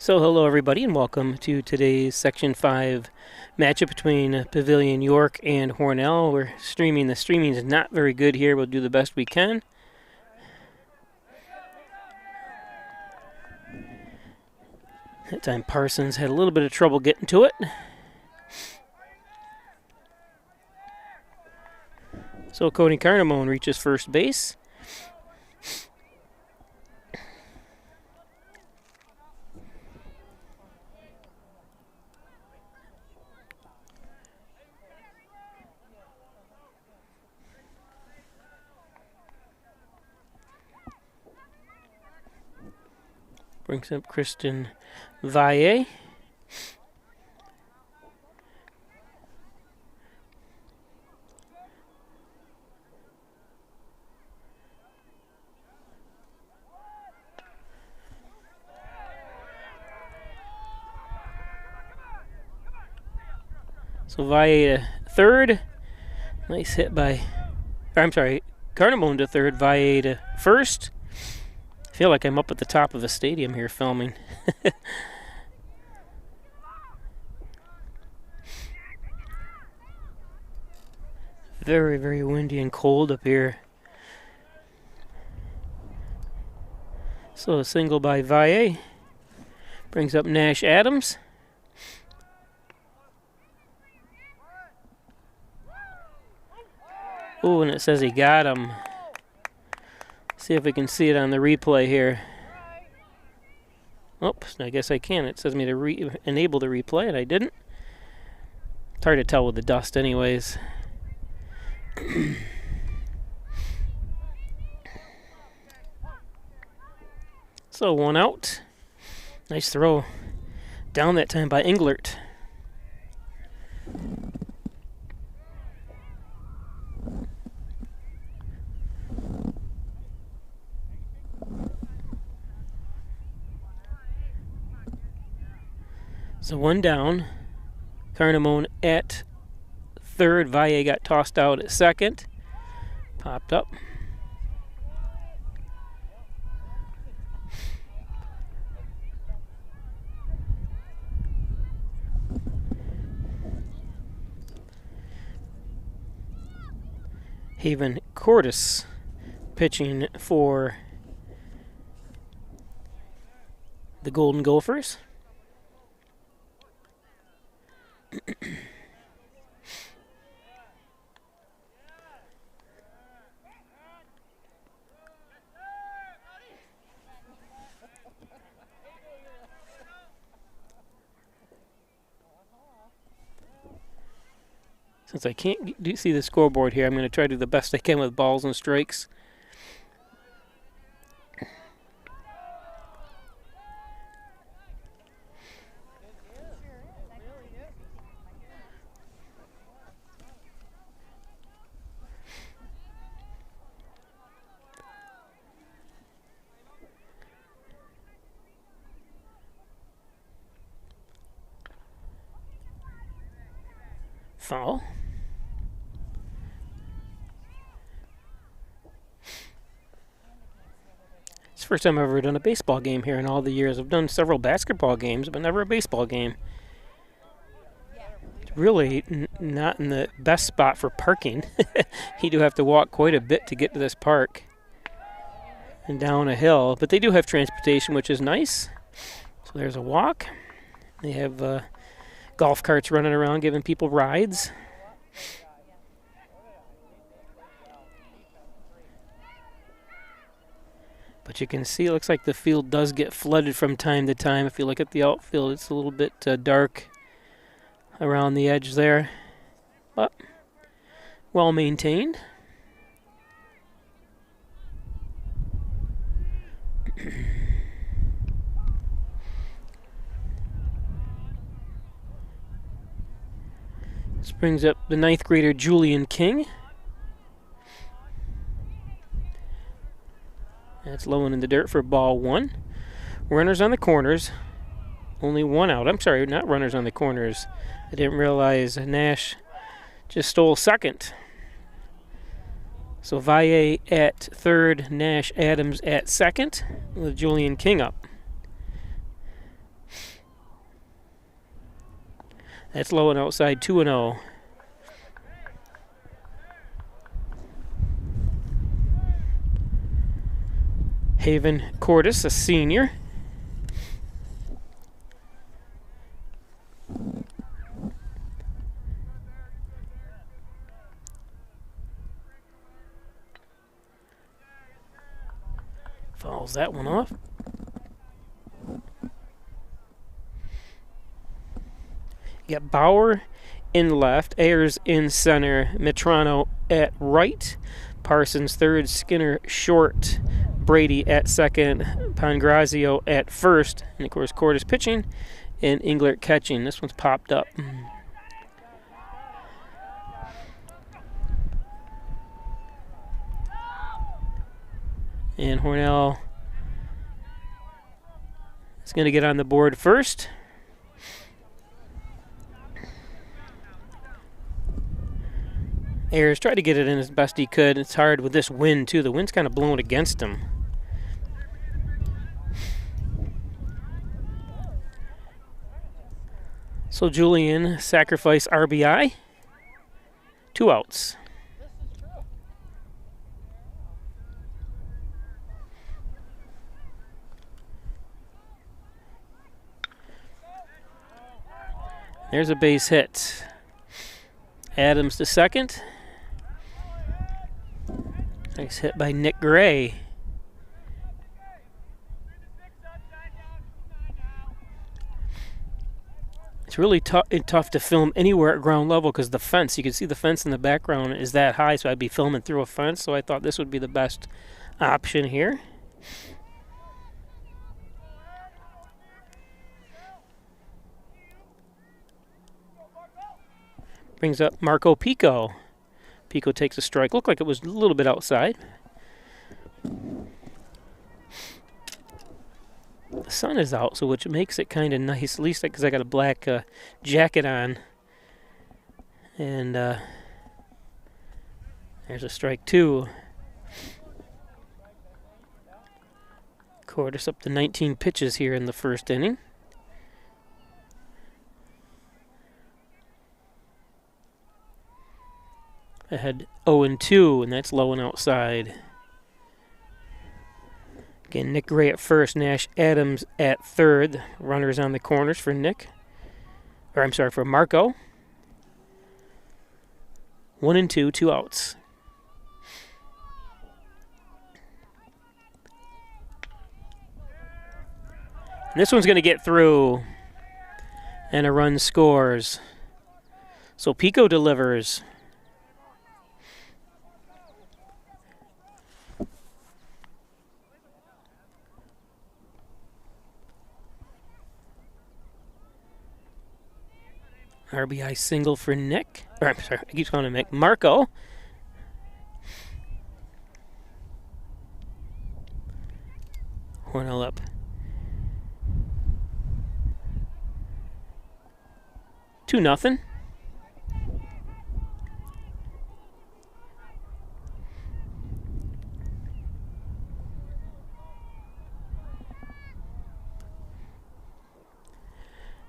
So hello everybody and welcome to today's Section 5 matchup between Pavilion York and Hornell. We're streaming. The streaming is not very good here. We'll do the best we can. That time Parsons had a little bit of trouble getting to it. So Cody Carnamone reaches first base. Brings up Christian Valle. So Valle to third. Nice hit by, Carnamone to third, Valle to first. I feel like I'm up at the top of a stadium here filming. Very, very windy and cold up here. So a single by Valle brings up Nash Adams. Oh, and it says he got him. See if we can see it on the replay here. Oops, I guess I can. It says me to enable the replay, and I didn't. It's hard to tell with the dust anyways. So one out. Nice throw down that time by Englert. So one down. Carnamone at third. Valle got tossed out at second. Popped up. Haven Cordes pitching for the Golden Gophers. Since I can't see the scoreboard here, I'm going to try to do the best I can with balls and strikes. Foul. It's the first time I've ever done a baseball game here in all the years. I've done several basketball games, but never a baseball game. It's really not in the best spot for parking. You do have to walk quite a bit to get to this park and down a hill, but they do have transportation, which is nice. So there's a walk. They have golf carts running around giving people rides. But you can see it looks like the field does get flooded from time to time. If you look at the outfield, it's a little bit dark around the edge there, but well maintained. This brings up the 9th grader Julian King. That's low and in the dirt for ball one. Runners on the corners. Only one out. I'm sorry, not runners on the corners. I didn't realize Nash just stole second. So Valle at third, Nash Adams at second, with Julian King up. That's low and outside, 2-0. Haven Cordis, a senior. Fouls that one off. You got Bauer in left, Ayers in center, Metrano at right, Parsons third, Skinner short, Brady at second, Pangrazio at first, and of course Cordis pitching, and Englert catching. This one's popped up. And Hornell is going to get on the board first. Ayers tried to get it in as best he could. It's hard with this wind, too. The wind's kind of blowing against him. So Julian, sacrifice RBI. 2 outs. There's a base hit. Adams to second. Nice hit by Nick Gray. It's really tough to film anywhere at ground level because the fence, you can see the fence in the background is that high, so I'd be filming through a fence, so I thought this would be the best option here. Brings up Marco Pico. Pico takes a strike. Looked like it was a little bit outside. The sun is out, so which makes it kind of nice, at least because I got a black jacket on. And there's a strike 2. Cordis up to 19 pitches here in the first inning. Ahead 0-2, and that's low and outside. Again, Nick Gray at first, Nash Adams at third. Runners on the corners for Nick. Or I'm sorry, for Marco. 1-2, 2 outs. And this one's going to get through, and a run scores. So Pico delivers. RBI single for Nick. Or I'm sorry, I keep calling him Nick. Marco. Hornell up. 2-0.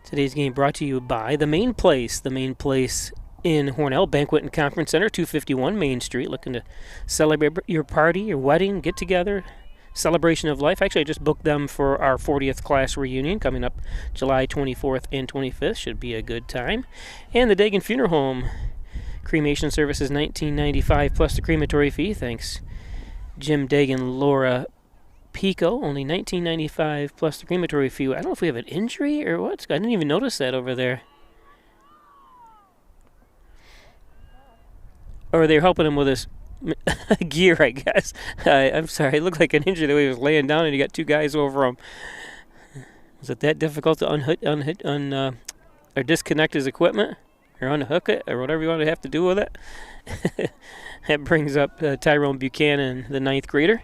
Today's game brought to you by The Main Place. The Main Place in Hornell, Banquet and Conference Center, 251 Main Street. Looking to celebrate your party, your wedding, get together, celebration of life. Actually, I just booked them for our 40th class reunion coming up July 24th and 25th. Should be a good time. And the Dagan Funeral Home. Cremation service is $19.95 plus the crematory fee. Thanks, Jim Dagan, Laura Pico, only $19.95 plus the crematory fee. I don't know if we have an injury or what. I didn't even notice that over there. Or they're helping him with his gear, I guess. I'm sorry. It looked like an injury the way he was laying down, and you got 2 guys over him. Was it that difficult to or disconnect his equipment or unhook it or whatever you want to have to do with it? That brings up Tyrone Buchanan, the 9th grader.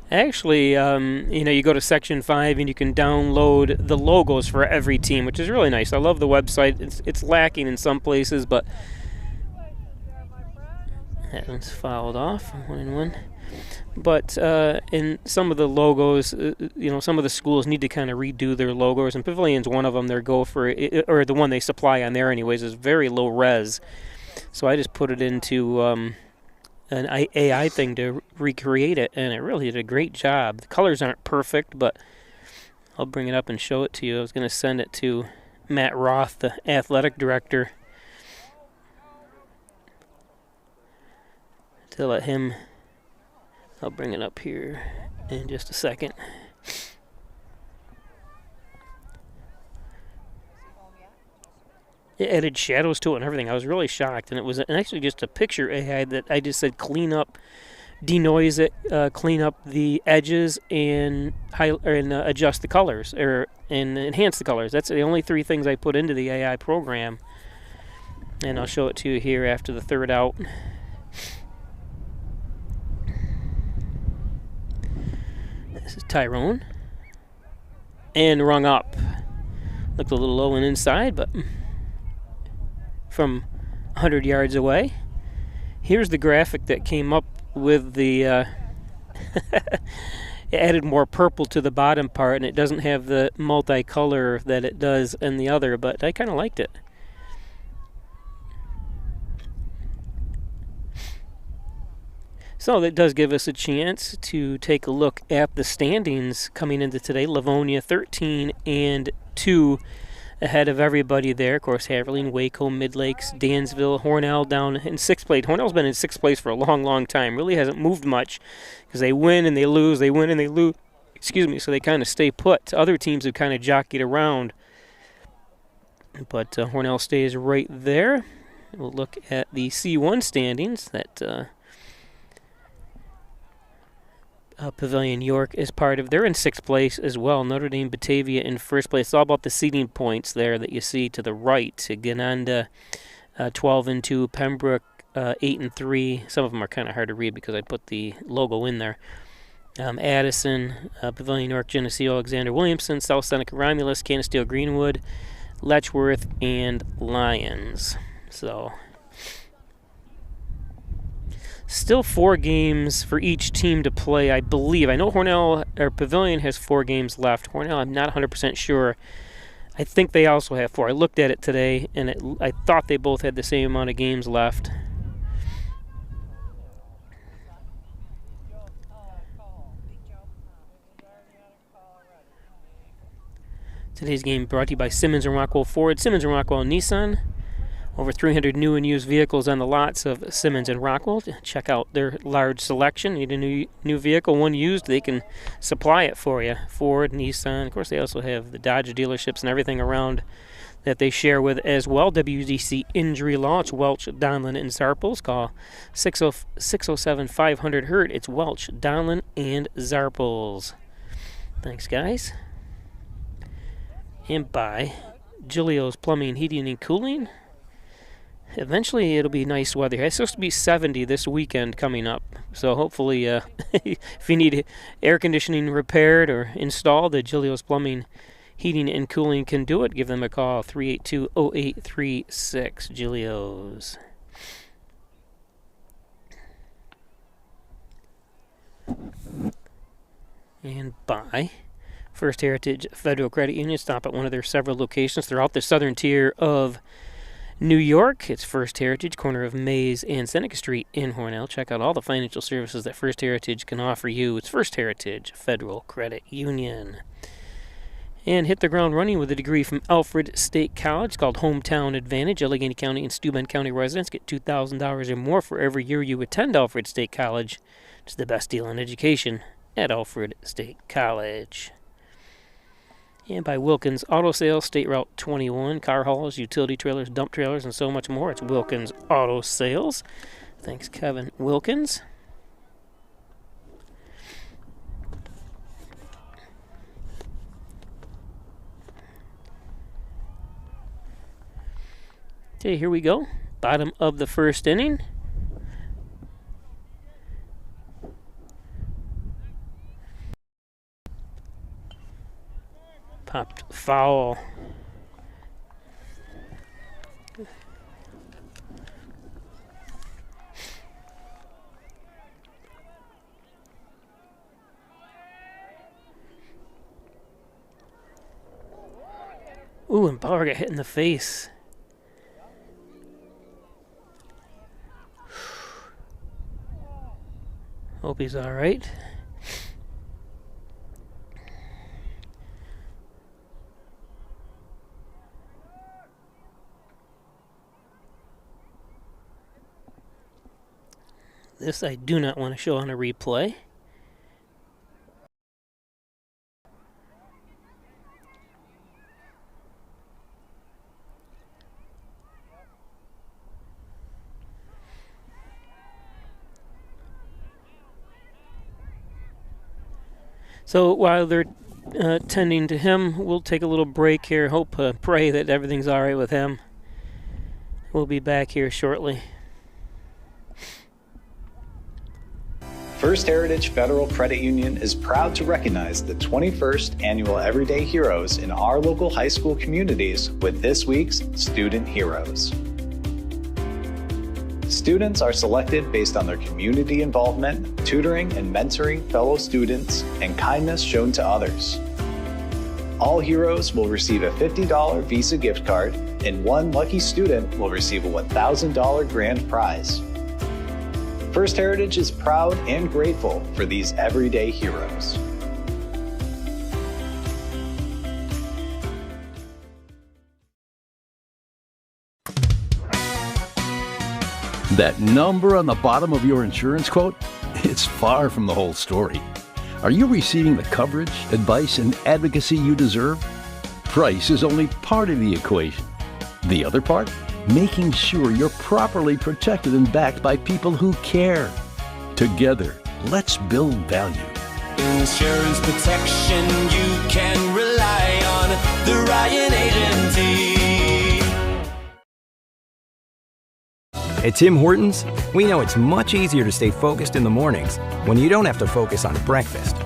Actually, you go to Section 5 and you can download the logos for every team, which is really nice. I love the website. It's lacking in some places, but that one's fouled off. 1-1. But in some of the logos, some of the schools need to kind of redo their logos, and Pavilion's one of them. Their Gopher, or the one they supply on there anyways, is very low res. So I just put it into an AI thing to recreate it, and it really did a great job. The colors aren't perfect, but I'll bring it up and show it to you. I was going to send it to Matt Roth, the athletic director, to let him. I'll bring it up here in just a second. It added shadows to it and everything. I was really shocked, and it was actually just a picture AI that I just said clean up, denoise it, clean up the edges, and adjust the colors and enhance the colors. That's the only 3 things I put into the AI program, and I'll show it to you here after the third out. This is Tyrone, and rung up. Looked a little low and inside, but from 100 yards away. Here's the graphic that came up with the it added more purple to the bottom part, and it doesn't have the multicolor that it does in the other, but I kind of liked it. So that does give us a chance to take a look at the standings coming into today. Livonia 13-2 ahead of everybody there. Of course, Haverling, Waco, Mid-Lakes, Dansville, Hornell down in 6th place. Hornell's been in 6th place for a long, long time. Really hasn't moved much because they win and they lose, they win and they lose. So they kind of stay put. Other teams have kind of jockeyed around. But Hornell stays right there. We'll look at the C1 standings that Pavilion York is part of. They're in 6th place as well. Notre Dame Batavia in 1st place. It's all about the seeding points there that you see to the right. Gananda 12-2, Pembroke 8-3. Some of them are kind of hard to read because I put the logo in there. Addison, Pavilion York, Geneseo, Alexander Williamson, South Seneca, Romulus, Canisteo, Greenwood, Letchworth, and Lyons. So still 4 games for each team to play, I believe. I know Pavilion has 4 games left. Hornell, I'm not 100% sure. I think they also have 4. I looked at it today, and I thought they both had the same amount of games left. Today's game brought to you by Simmons & Rockwell Ford, Simmons & Rockwell Nissan. Over 300 new and used vehicles on the lots of Simmons & Rockwell. Check out their large selection. Need a new vehicle, one used, they can supply it for you. Ford, Nissan. Of course, they also have the Dodge dealerships and everything around that they share with as well. WDC Injury Law. It's Welch, Donlin, and Zarples. Call 607-500-HURT. It's Welch, Donlin, and Zarples. Thanks, guys. And by Giulio's Plumbing, Heating, and Cooling. Eventually, it'll be nice weather. It's supposed to be 70 this weekend coming up. So hopefully, if you need air conditioning repaired or installed, the Giulio's Plumbing, Heating, and Cooling can do it. Give them a call, 382-0836, Giulio's. And by First Heritage Federal Credit Union. Stop at one of their several locations throughout the southern tier of New York. It's First Heritage, corner of Mays and Seneca Street in Hornell. Check out all the financial services that First Heritage can offer you. It's First Heritage Federal Credit Union. And hit the ground running with a degree from Alfred State College. It's called Hometown Advantage. Allegheny County and Steuben County residents get $2,000 or more for every year you attend Alfred State College. It's the best deal in education at Alfred State College. And by Wilkins Auto Sales, State Route 21, car hauls, utility trailers, dump trailers, and so much more. It's Wilkins Auto Sales. Thanks, Kevin Wilkins. Okay, here we go. Bottom of the first inning. Popped foul. Ooh, and Bauer got hit in the face. Hope he's all right. This I do not want to show on a replay. So while they're tending to him, we'll take a little break here. Hope, pray that everything's all right with him. We'll be back here shortly. First Heritage Federal Credit Union is proud to recognize the 21st Annual Everyday Heroes in our local high school communities with this week's Student Heroes. Students are selected based on their community involvement, tutoring and mentoring fellow students, and kindness shown to others. All heroes will receive a $50 Visa gift card, and one lucky student will receive a $1,000 grand prize. First Heritage is proud and grateful for these everyday heroes. That number on the bottom of your insurance quote? It's far from the whole story. Are you receiving the coverage, advice, and advocacy you deserve? Price is only part of the equation. The other part? Making sure you're properly protected and backed by people who care. Together, let's build value. Insurance protection you can rely on. The Ryan Agency. At Tim Hortons, we know it's much easier to stay focused in the mornings when you don't have to focus on breakfast.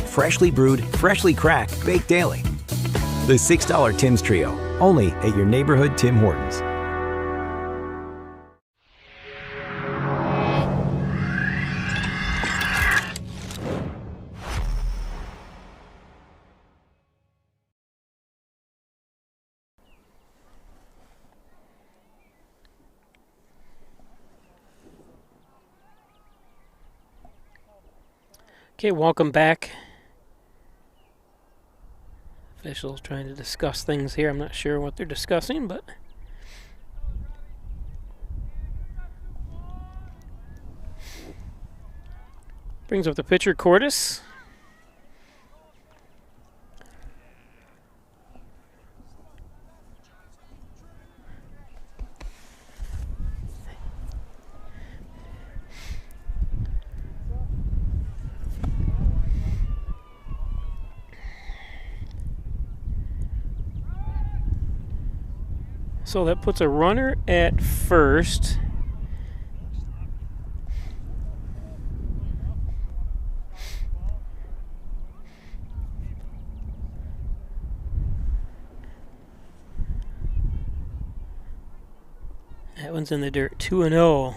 Freshly brewed, freshly cracked, baked daily. The $6 Tim's Trio, only at your neighborhood Tim Hortons. Okay, welcome back. Officials trying to discuss things here. I'm not sure what they're discussing, but brings up the pitcher, Cordes. So that puts a runner at first. That one's in the dirt. 2-0.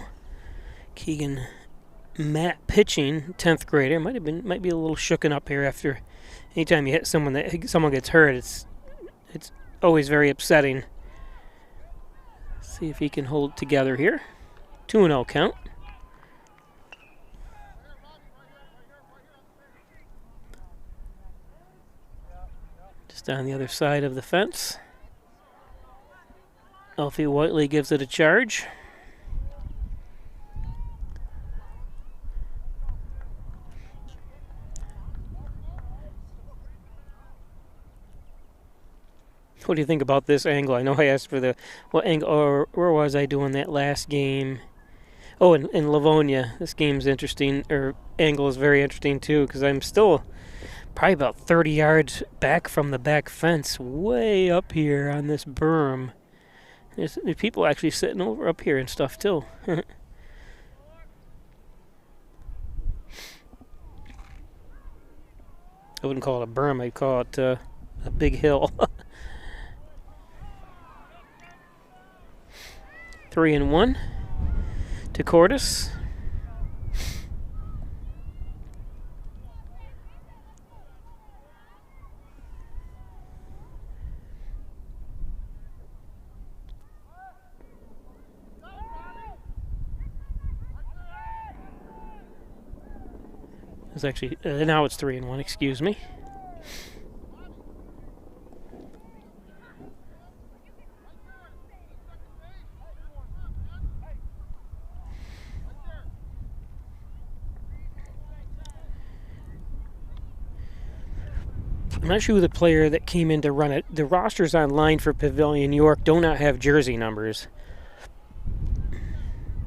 Keegan Matt pitching, 10th grader. Might be a little shooken up here after anytime you hit someone gets hurt. It's always very upsetting. See if he can hold it together here. 2-0 count. Just on the other side of the fence. Alfie Whiteley gives it a charge. What do you think about this angle? I know I asked for what angle, or where was I doing that last game? Oh, in Livonia. This game's interesting, or angle is very interesting too, because I'm still probably about 30 yards back from the back fence, way up here on this berm. There's people actually sitting over up here and stuff too. I wouldn't call it a berm, I'd call it a big hill. 3-1 to Cordis. It's actually now it's 3-1. Excuse me. I'm not sure who the player that came in to run it. The rosters online for Pavilion York do not have jersey numbers.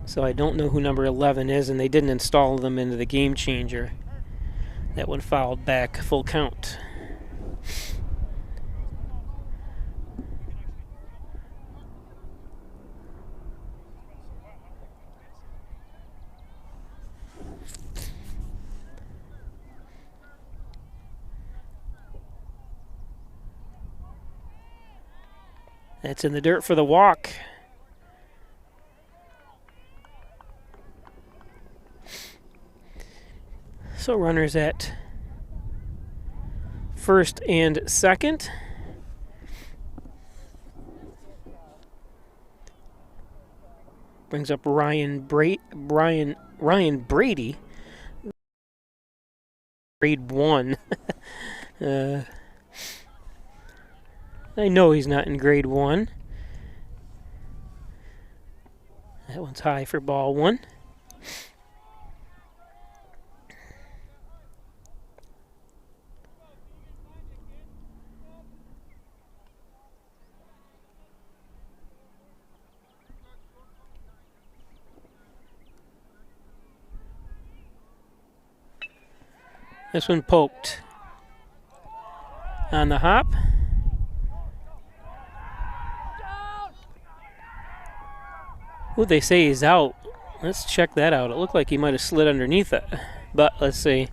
So I don't know who number 11 is, and they didn't install them into the game changer. That one fouled back, full count. That's in the dirt for the walk. So runners at first and second. Brings up Ryan Brady. Grade 1. I know he's not in grade 1. That one's high for ball 1. This one poked on the hop. Who'd they say he's out? Let's check that out. It looked like he might have slid underneath it, but let's see.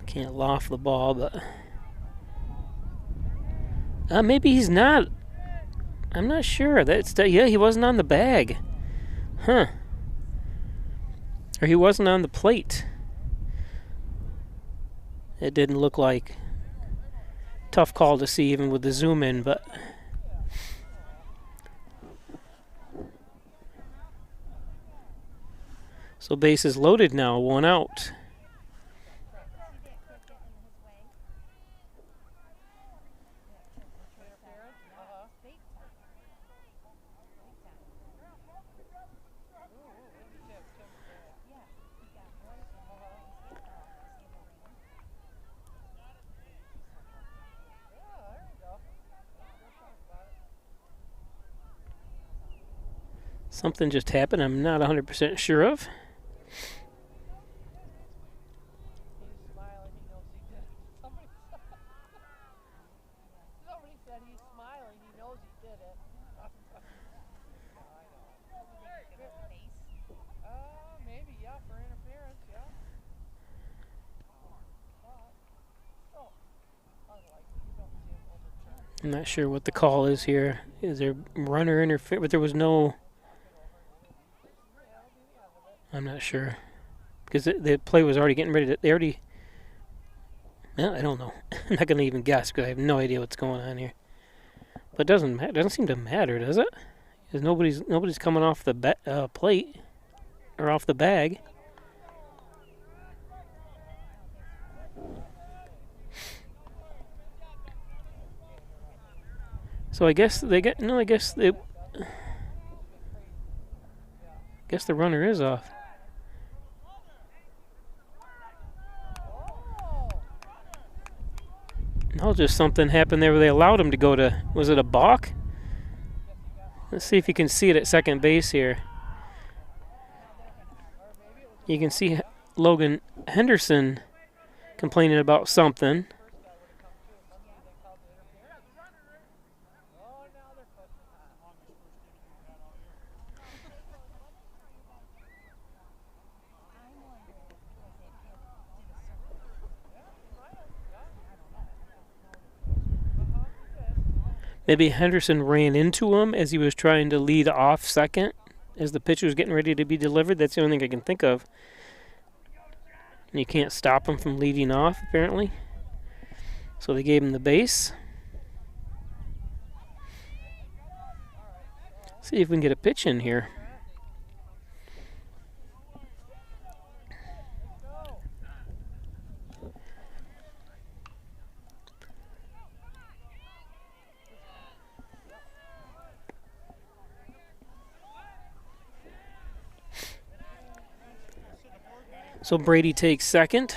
Can't loft the ball, but maybe he's not. I'm not sure. Yeah, he wasn't on the bag. Huh. Or he wasn't on the plate. It didn't look like. Tough call to see even with the zoom in, but so bases loaded now, 1 out. Something just happened I'm not 100% sure of. I'm not sure what the call is here. Is there runner interference? But there was no. I'm not sure because the play was already getting ready to. They already. Well, I don't know. I'm not going to even guess because I have no idea what's going on here. But it doesn't seem to matter, does it? Because nobody's coming off the plate or off the bag. So I guess they get no. I guess the runner is off. No, just something happened there where they allowed him to go to. Was it a balk? Let's see if you can see it at second base here. You can see Logan Henderson complaining about something. Maybe Henderson ran into him as he was trying to lead off second as the pitch was getting ready to be delivered. That's the only thing I can think of. And you can't stop him from leading off, apparently. So they gave him the base. See if we can get a pitch in here. So Brady takes second.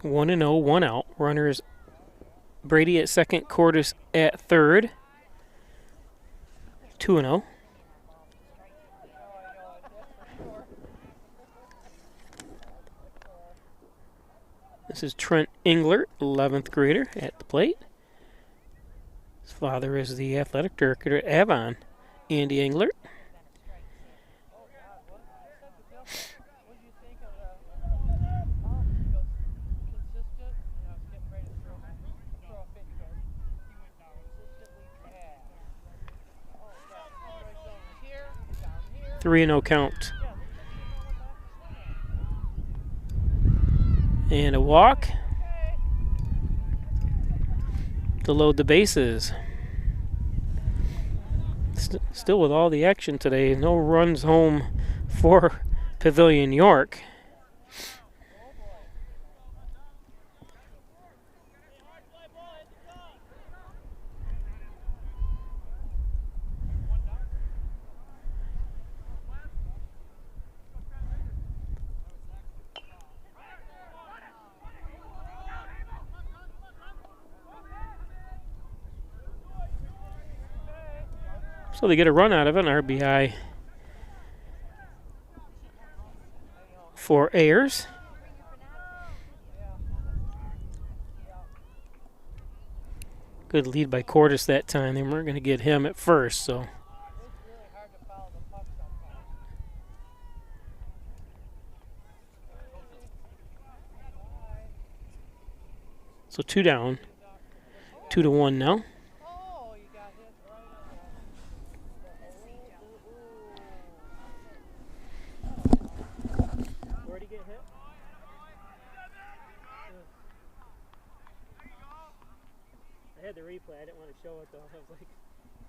One and 0, 1 out. Runners Brady at second, Cordes at third. 2 and 0. This is Trent Englert, 11th grader at the plate. His father is the athletic director at Avon, Andy Englert. Three and 0 count. And a walk to load the bases. Still with all the action today, no runs home for Pavilion York. So they get a run out of it, an RBI for Ayers. Good lead by Cordes that time. They weren't going to get him at first, so. So 2 down, 2-1 now. I had the replay. I didn't want to show it though. I was like,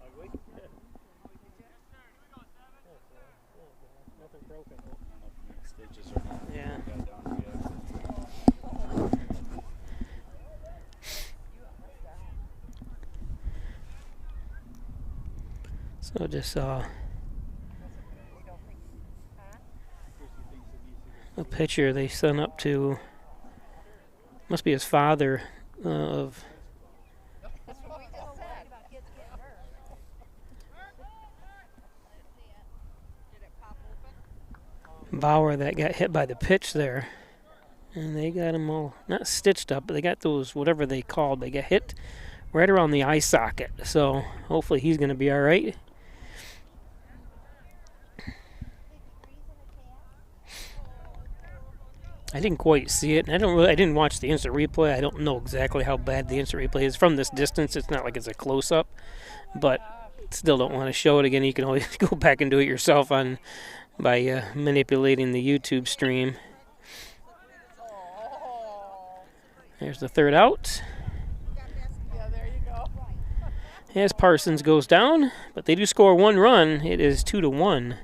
ugly. Nothing broken. Stitches or nothing. Yeah. So just saw a picture they sent up to, must be his father, of Bauer that got hit by the pitch there. And they got him all, not stitched up, but they got those, whatever they called, they got hit right around the eye socket. So hopefully he's going to be all right. I didn't quite see it, and I didn't watch the instant replay. I don't know exactly how bad the instant replay is. From this distance, it's not like it's a close-up, but still don't want to show it again. You can always go back and do it yourself by manipulating the YouTube stream. There's the third out. As Parsons goes down, but they do score 1 run. It is 2-1.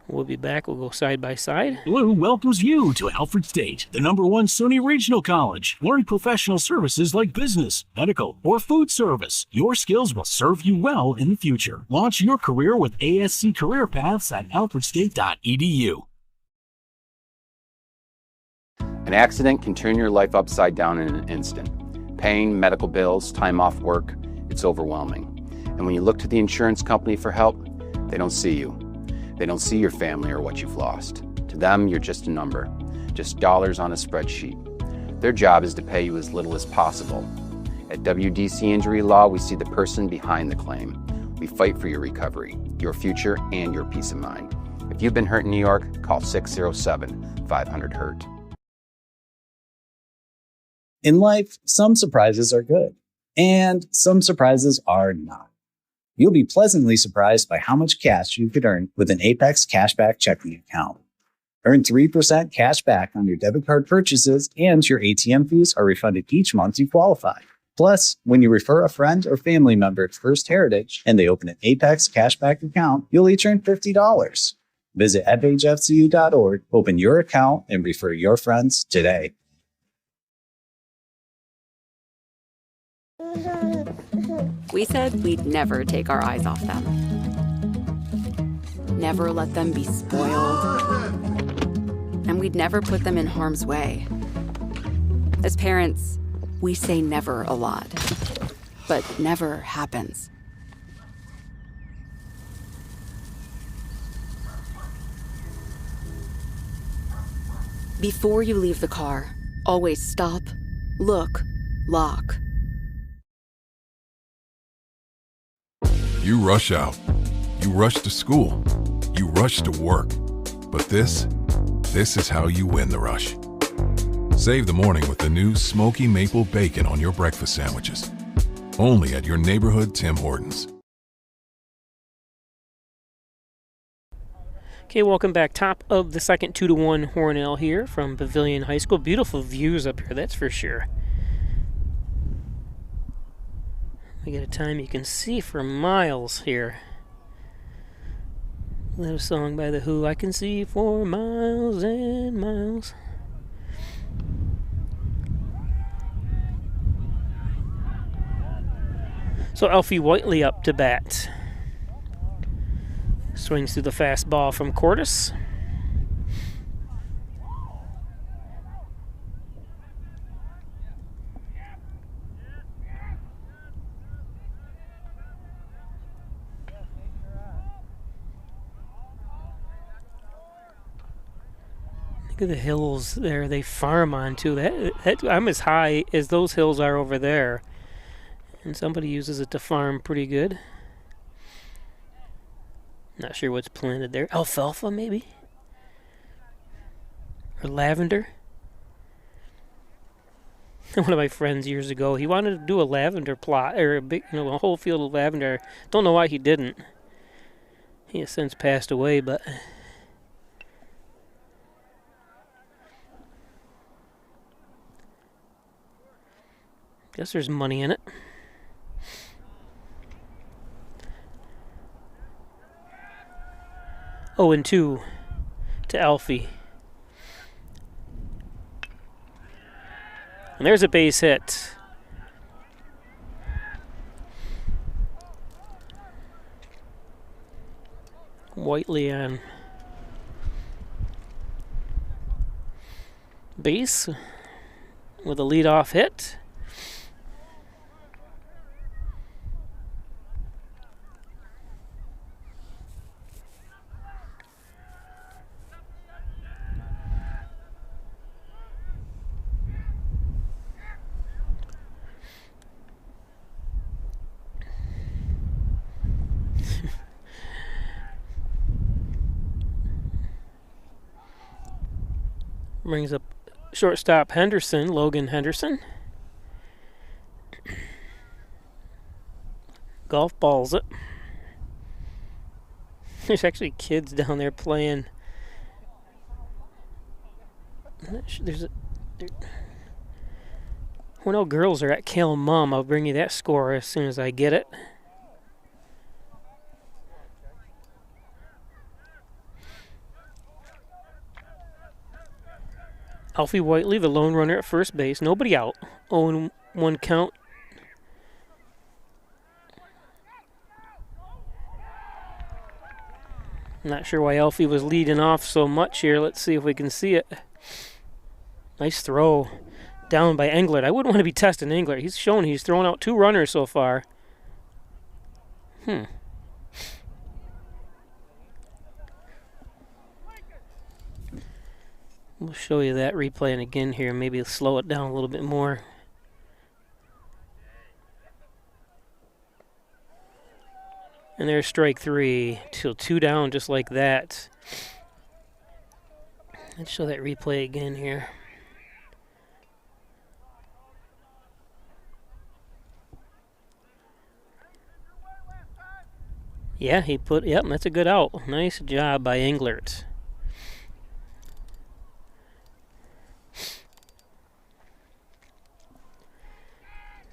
We'll be back. We'll go side by side. Blue welcomes you to Alfred State, the #1 SUNY Regional College. Learn professional services like business, medical, or food service. Your skills will serve you well in the future. Launch your career with ASC Career Paths at alfredstate.edu. An accident can turn your life upside down in an instant. Pain, medical bills, time off work, it's overwhelming. And when you look to the insurance company for help, they don't see you. They don't see your family or what you've lost. To them, you're just a number, just dollars on a spreadsheet. Their job is to pay you as little as possible. At WDC Injury Law, we see the person behind the claim. We fight for your recovery, your future, and your peace of mind. If you've been hurt in New York, call 607-500-HURT. In life, some surprises are good, and some surprises are not. You'll be pleasantly surprised by how much cash you could earn with an Apex Cashback checking account. Earn 3% cash back on your debit card purchases, and your ATM fees are refunded each month you qualify. Plus, when you refer a friend or family member to First Heritage and they open an Apex Cashback account, you'll each earn $50. Visit fhfcu.org, open your account, and refer your friends today. We said we'd never take our eyes off them. Never let them be spoiled. And we'd never put them in harm's way. As parents, we say never a lot, but never happens. Before you leave the car, always stop, look, lock. You rush out. You rush to school. You rush to work. But this is how you win the rush. Save the morning with the new Smoky Maple Bacon on your breakfast sandwiches. Only at your neighborhood Tim Hortons. Okay, welcome back. Top of the second, 2-1 Hornell here from Pavilion High School. Beautiful views up here, that's for sure. We got a time you can see for miles here. That a song by The Who, I can see for miles and miles. So Alfie Whiteley up to bat. Swings through the fastball from Cordes. Look at the hills there they farm onto. I'm as high as those hills are over there. And somebody uses it to farm pretty good. Not sure what's planted there. Alfalfa, maybe? Or lavender? One of my friends years ago, he wanted to do a lavender plot, or a big, a whole field of lavender. Don't know why he didn't. He has since passed away, but... guess there's money in it. Oh, and 2 to Alfie. And there's a base hit. Whiteley on base with a leadoff hit. Brings up shortstop Henderson, Logan Henderson. Golf balls it. There's actually kids down there playing. Hornell girls are at Kale Mum. I'll bring you that score as soon as I get it. Alfie Whiteley, the lone runner at first base. Nobody out. 0-1 count. Not sure why Alfie was leading off so much here. Let's see if we can see it. Nice throw down by Englert. I wouldn't want to be testing Englert. He's shown he's thrown out 2 runners so far. We'll show you that replay again here. Maybe slow it down a little bit more. And there's strike 3. Till 2 down just like that. Let's show that replay again here. Yeah, yep, that's a good out. Nice job by Englert.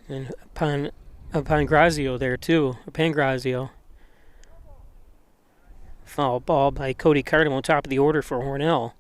And Pangrazio there too. Pangrazio. Foul ball by Cody Cardamone, top of the order for Hornell.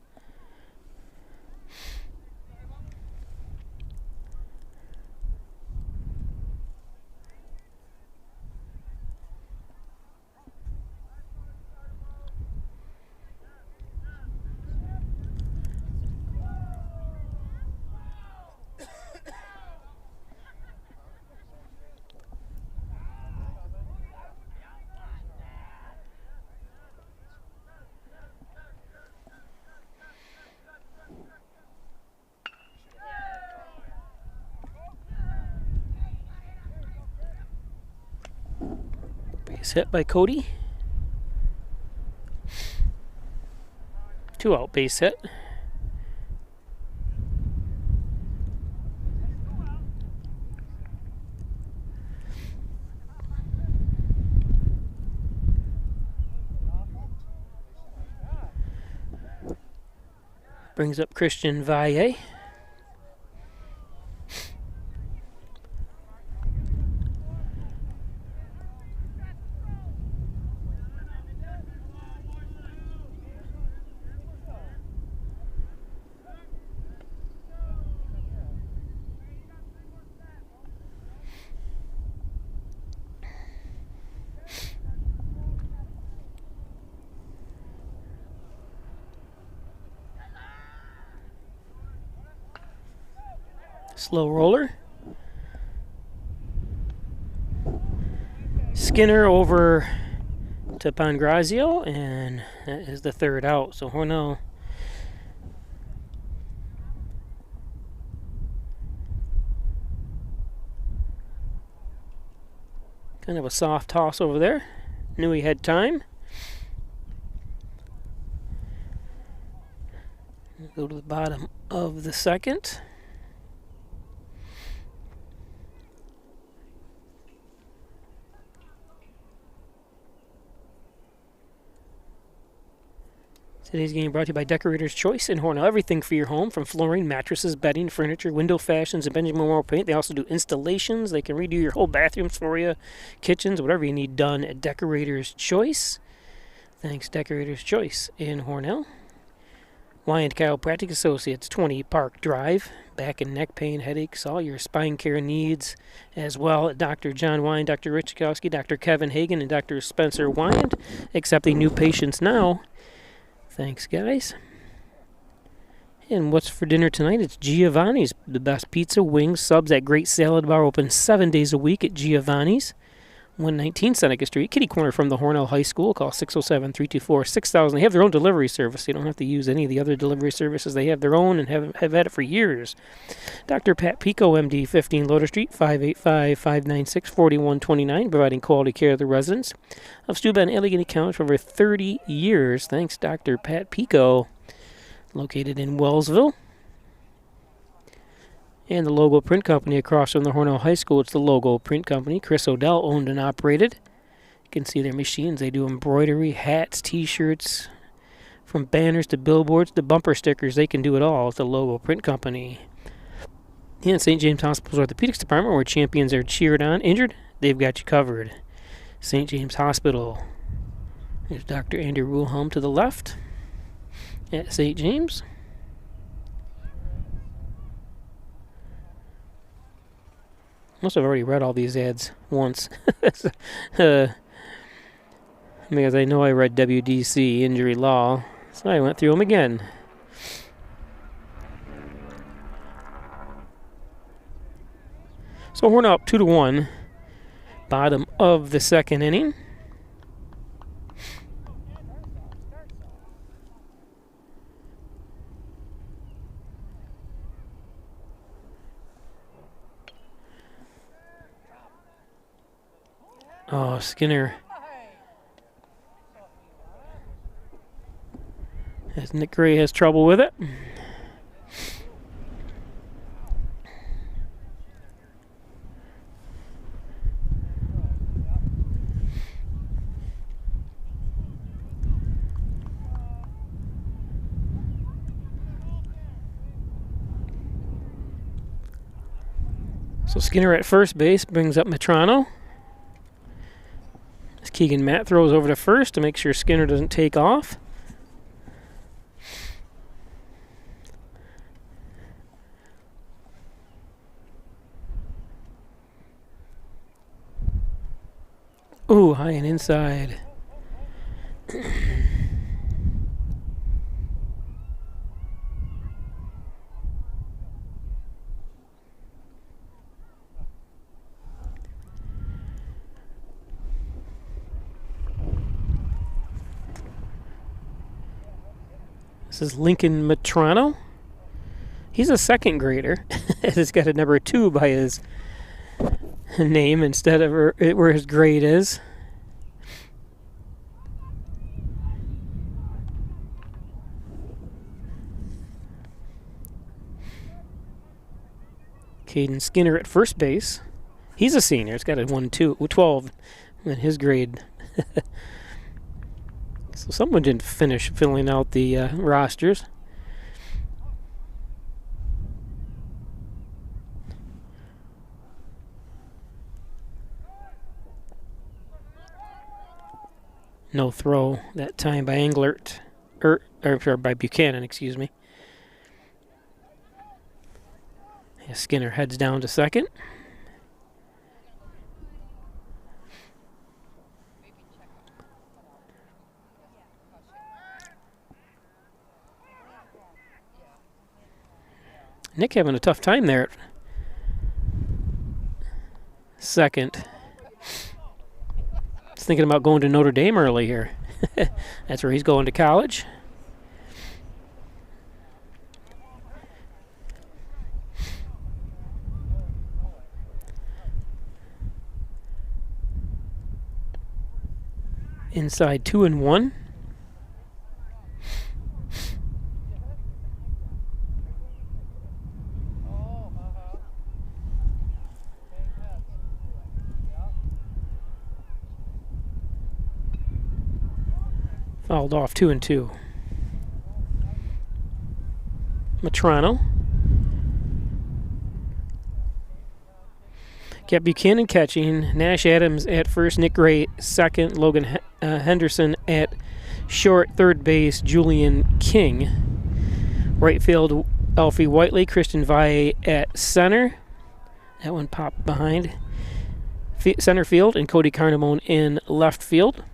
Base hit by Cody. 2 out base hit. Brings up Christian Valle. Slow roller. Skinner over to Pangrazio, and that is the 3rd out. So Hornell kind of a soft toss over there. Knew he had time. Go to the bottom of the 2nd. Today's game brought to you by Decorator's Choice in Hornell. Everything for your home, from flooring, mattresses, bedding, furniture, window fashions, and Benjamin Memorial Paint. They also do installations. They can redo your whole bathrooms for you, kitchens, whatever you need done at Decorator's Choice. Thanks, Decorator's Choice in Hornell. Wyand Chiropractic Associates, 20 Park Drive. Back and neck pain, headaches, all your spine care needs as well at Dr. John Wyand, Dr. Rich Chakowski, Dr. Kevin Hagan, and Dr. Spencer Wyand. Accepting new patients now. Thanks, guys. And what's for dinner tonight? It's Giovanni's. The best pizza, wings, subs at Great Salad Bar. Open 7 days a week at Giovanni's. 119 Seneca Street, kitty corner from the Hornell High School. Call 607-324-6000. They have their own delivery service. You don't have to use any of the other delivery services. They have their own and have had it for years. Dr. Pat Pico, MD, 15 Loader Street, 585-596-4129, providing quality care to the residents of Steuben and Allegheny County for over 30 years. Thanks, Dr. Pat Pico, located in Wellsville. And the Logo Print Company across from the Hornell High School. It's the Logo Print Company. Chris Odell owned and operated. You can see their machines. They do embroidery, hats, T-shirts, from banners to billboards to bumper stickers. They can do it all at the Logo Print Company. And St. James Hospital's Orthopedics Department, where champions are cheered on. Injured? They've got you covered. St. James Hospital. There's Dr. Andrew Ruhlholm to the left at St. James. Must have already read all these ads once. Because I know I read WDC, injury law, so I went through them again. So Hornell up 2-1. Bottom of the 2nd inning. Oh, Skinner. as Nick Gray has trouble with it. So Skinner at first base brings up Metrano. As Keegan Matt throws over to first to make sure Skinner doesn't take off. Ooh, high and inside. This is Lincoln Metrano. He's a second grader. He's got a number 2 by his name instead of where his grade is. Caden Skinner at first base. He's a senior. He's got a 12 in his grade. So someone didn't finish filling out the rosters. No throw that time by Englert, or by Buchanan, excuse me. Yeah, Skinner heads down to second. Nick having a tough time there at second. He's thinking about going to Notre Dame early here. That's where he's going to college. Inside 2-1. Fouled off 2-2. Metrano. Kept Buchanan catching. Nash Adams at first. Nick Gray second. Logan Henderson at short. Third base, Julian King. Right field, Alfie Whiteley. Christian Valle at center. That one popped behind. Center field, and Cody Carnamone in left field.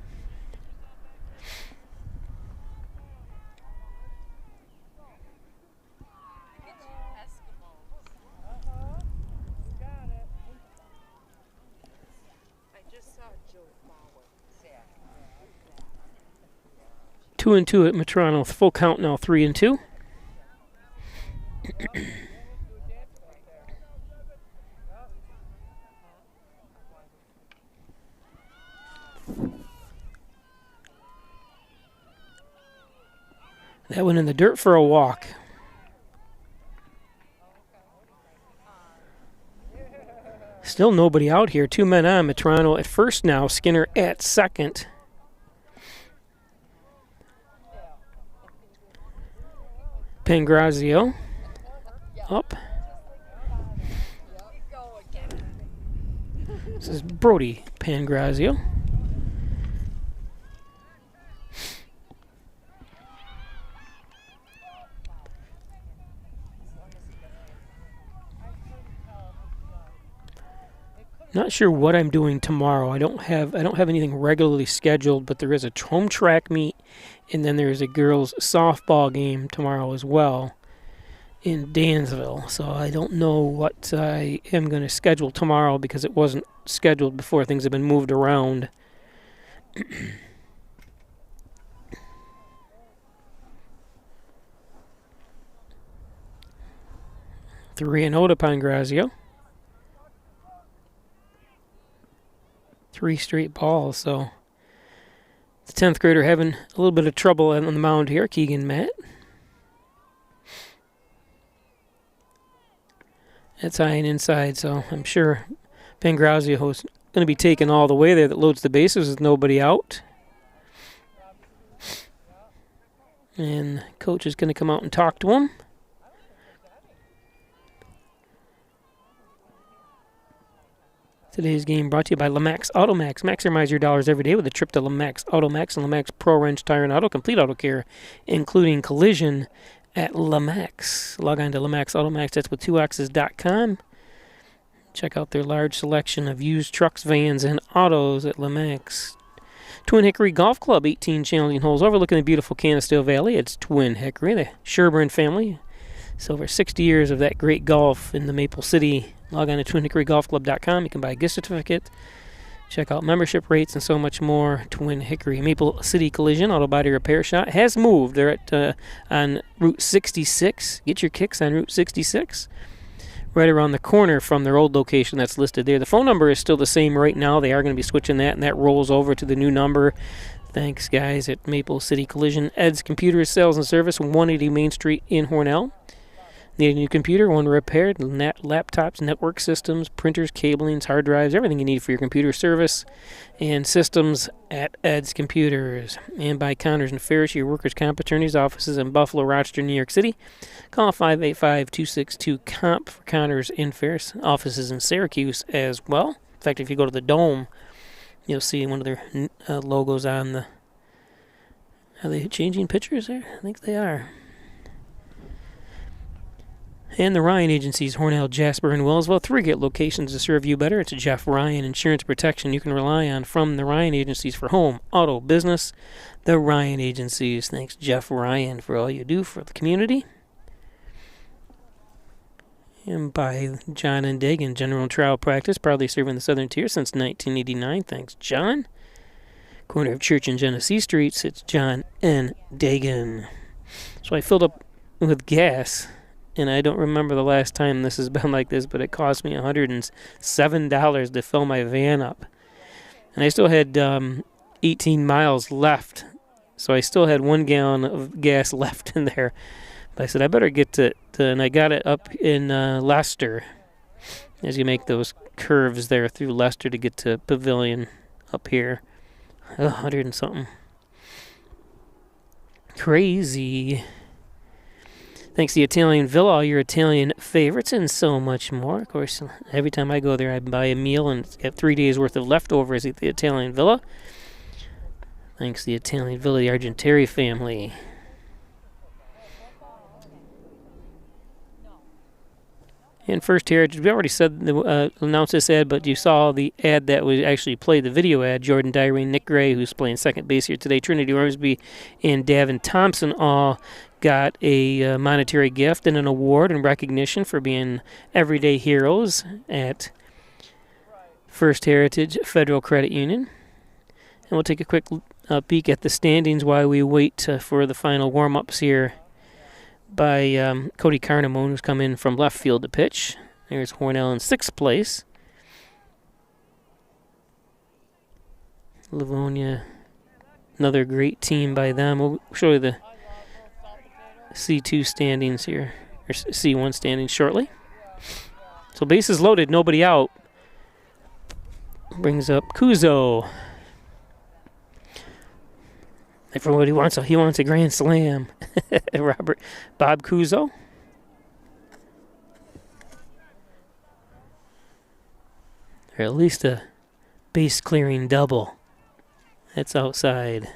Two and two at Metrano. Full count now, 3-2. That went in the dirt for a walk. Still nobody out here. 2 men on. Metrano at first now. Skinner at second. Pangrazio up. This is Brody Pangrazio. Not sure what I'm doing tomorrow. I don't have anything regularly scheduled, but there is a home track meet, and then there's a girls softball game tomorrow as well in Dansville. So I don't know what I am going to schedule tomorrow because it wasn't scheduled before. Things have been moved around. 3-0 to Pangrazio. 3 straight balls, so The 10th grader having a little bit of trouble on the mound here, Keegan Matt. That's high and inside, so I'm sure Pangrazio's going to be taken all the way there. That loads the bases with nobody out. And coach is going to come out and talk to him. Today's game brought to you by Lamax Automax. Maximize your dollars every day with a trip to Lamax Automax and Lamax Pro Wrench Tire and Auto. Complete auto care, including collision at Lamax. Log on to Lamax Automax. That's with 2x's.com. Check out their large selection of used trucks, vans, and autos at Lamax. Twin Hickory Golf Club, 18 challenging holes overlooking the beautiful Canisteo Valley. It's Twin Hickory, the Sherburne family. It's over 60 years of that great golf in the Maple City. Log on to twinhickorygolfclub.com. You can buy a gift certificate, check out membership rates, and so much more. Twin Hickory Maple City Collision Auto Body Repair Shop has moved. They're at on Route 66. Get your kicks on Route 66. Right around the corner from their old location that's listed there. The phone number is still the same right now. They are going to be switching that, and that rolls over to the new number. Thanks, guys, at Maple City Collision. Ed's Computers, Sales and Service, 180 Main Street in Hornell. Need a new computer, one repaired, laptops, network systems, printers, cablings, hard drives, everything you need for your computer service and systems at Ed's Computers. And by Connors and Ferris, your workers' comp attorneys, offices in Buffalo, Rochester, New York City. Call 585-262-COMP for Connors and Ferris. Offices in Syracuse as well. In fact, if you go to the Dome, you'll see one of their logos on the... Are they changing pictures there? I think they are. And the Ryan Agencies, Hornell, Jasper, and Wellsville. 3 great locations to serve you better. It's a Jeff Ryan insurance protection you can rely on from the Ryan Agencies for home, auto, business. The Ryan Agencies. Thanks, Jeff Ryan, for all you do for the community. And by John and Dagan, General Trial Practice, proudly serving the Southern Tier since 1989. Thanks, John. Corner of Church and Genesee Streets, it's John and Dagan. So I filled up with gas. And I don't remember the last time this has been like this, but it cost me $107 to fill my van up. And I still had 18 miles left, so I still had 1 gallon of gas left in there. But I said, I better get to and I got it up in Leicester, as you make those curves there through Leicester to get to Pavilion up here. 100 and something. Crazy. Thanks to the Italian Villa, all your Italian favorites, and so much more. Of course, every time I go there, I buy a meal and get 3 days' worth of leftovers at the Italian Villa. Thanks to the Italian Villa, the Argenteri family. And First Heritage, we already said announced this ad, but you saw the ad that was actually played, the video ad. Jordan Dyrene, Nick Gray, who's playing second base here today, Trinity Ormsby, and Davin Thompson all got a monetary gift and an award in recognition for being everyday heroes at First Heritage Federal Credit Union. And we'll take a quick peek at the standings while we wait for the final warm-ups here by Cody Carnamone, who's come in from left field to pitch. There's Hornell in 6th place. Livonia, another great team by them. We'll show you the C2 standings here, or C1 standings shortly. So bases loaded, nobody out. Brings up Kuzo. For what he wants a grand slam. Bob Kuzo. Or at least a base clearing double. That's outside.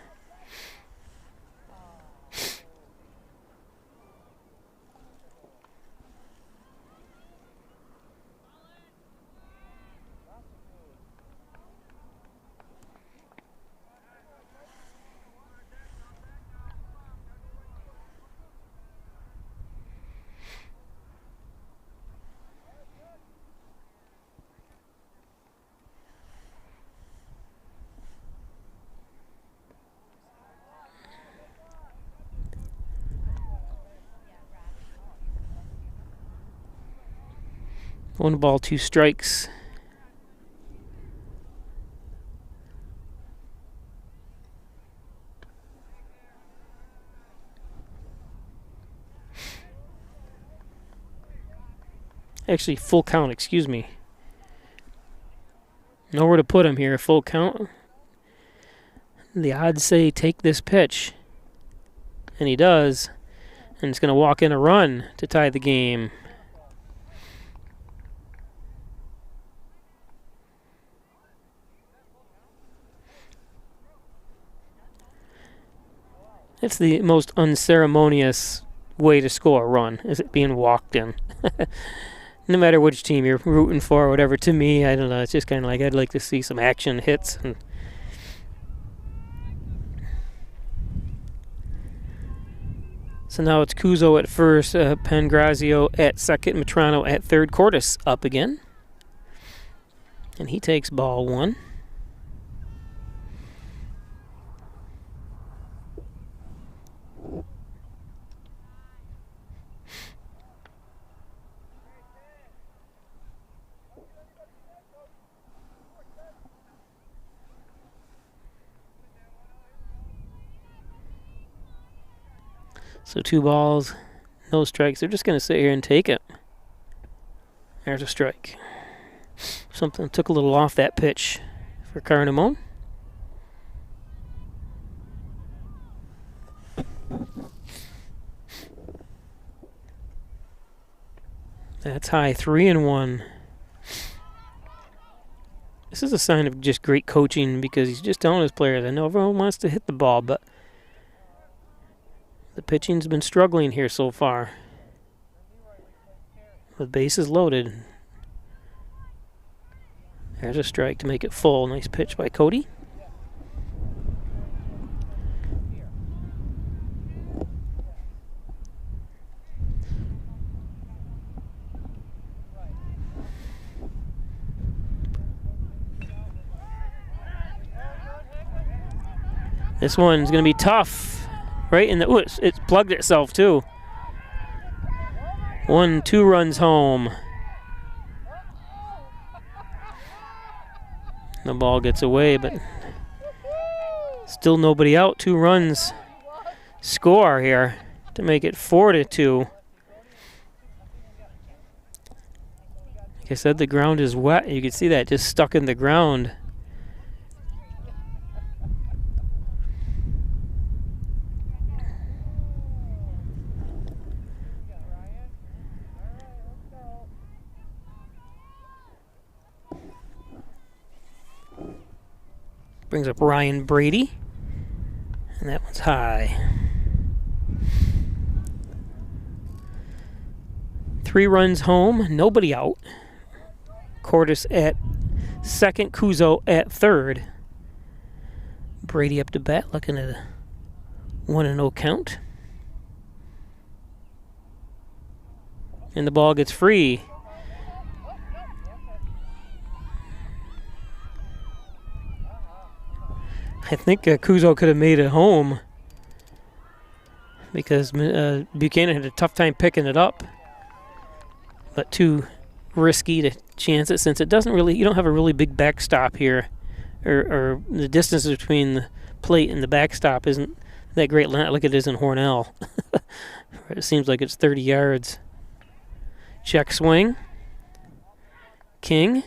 One ball, 2 strikes. Actually, full count, excuse me. Nowhere to put him here. Full count. The odds say take this pitch. And he does. And it's going to walk in a run to tie the game. It's the most unceremonious way to score a run, is it being walked in. No matter which team you're rooting for or whatever, to me, I don't know, it's just kind of like I'd like to see some action hits. And so now it's Cuso at first, Pangrazio at second, Matrano at third, Cordes up again. And he takes ball one. So 2 balls, no strikes. They're just going to sit here and take it. There's a strike. Something took a little off that pitch for Carnamone. That's high, 3-1. This is a sign of just great coaching because he's just telling his players, I know everyone wants to hit the ball, but the pitching's been struggling here so far. The bases loaded. There's a strike to make it full. Nice pitch by Cody. This one's going to be tough. Right in the, ooh, it's plugged itself too. 1-2 runs home. The ball gets away, but still nobody out. 2 runs score here to make it 4-2. Like I said, the ground is wet. You can see that just stuck in the ground. Brings up Ryan Brady. And that one's high. 3 runs home, nobody out. Cordes at second, Cuso at third. Brady up to bat, looking at a 1-0 count. And the ball gets free. I think Cuso could have made it home because Buchanan had a tough time picking it up, but too risky to chance it since it doesn't really, you don't have a really big backstop here, or the distance between the plate and the backstop isn't that great like it is in Hornell. It seems like it's 30 yards. Check swing. King.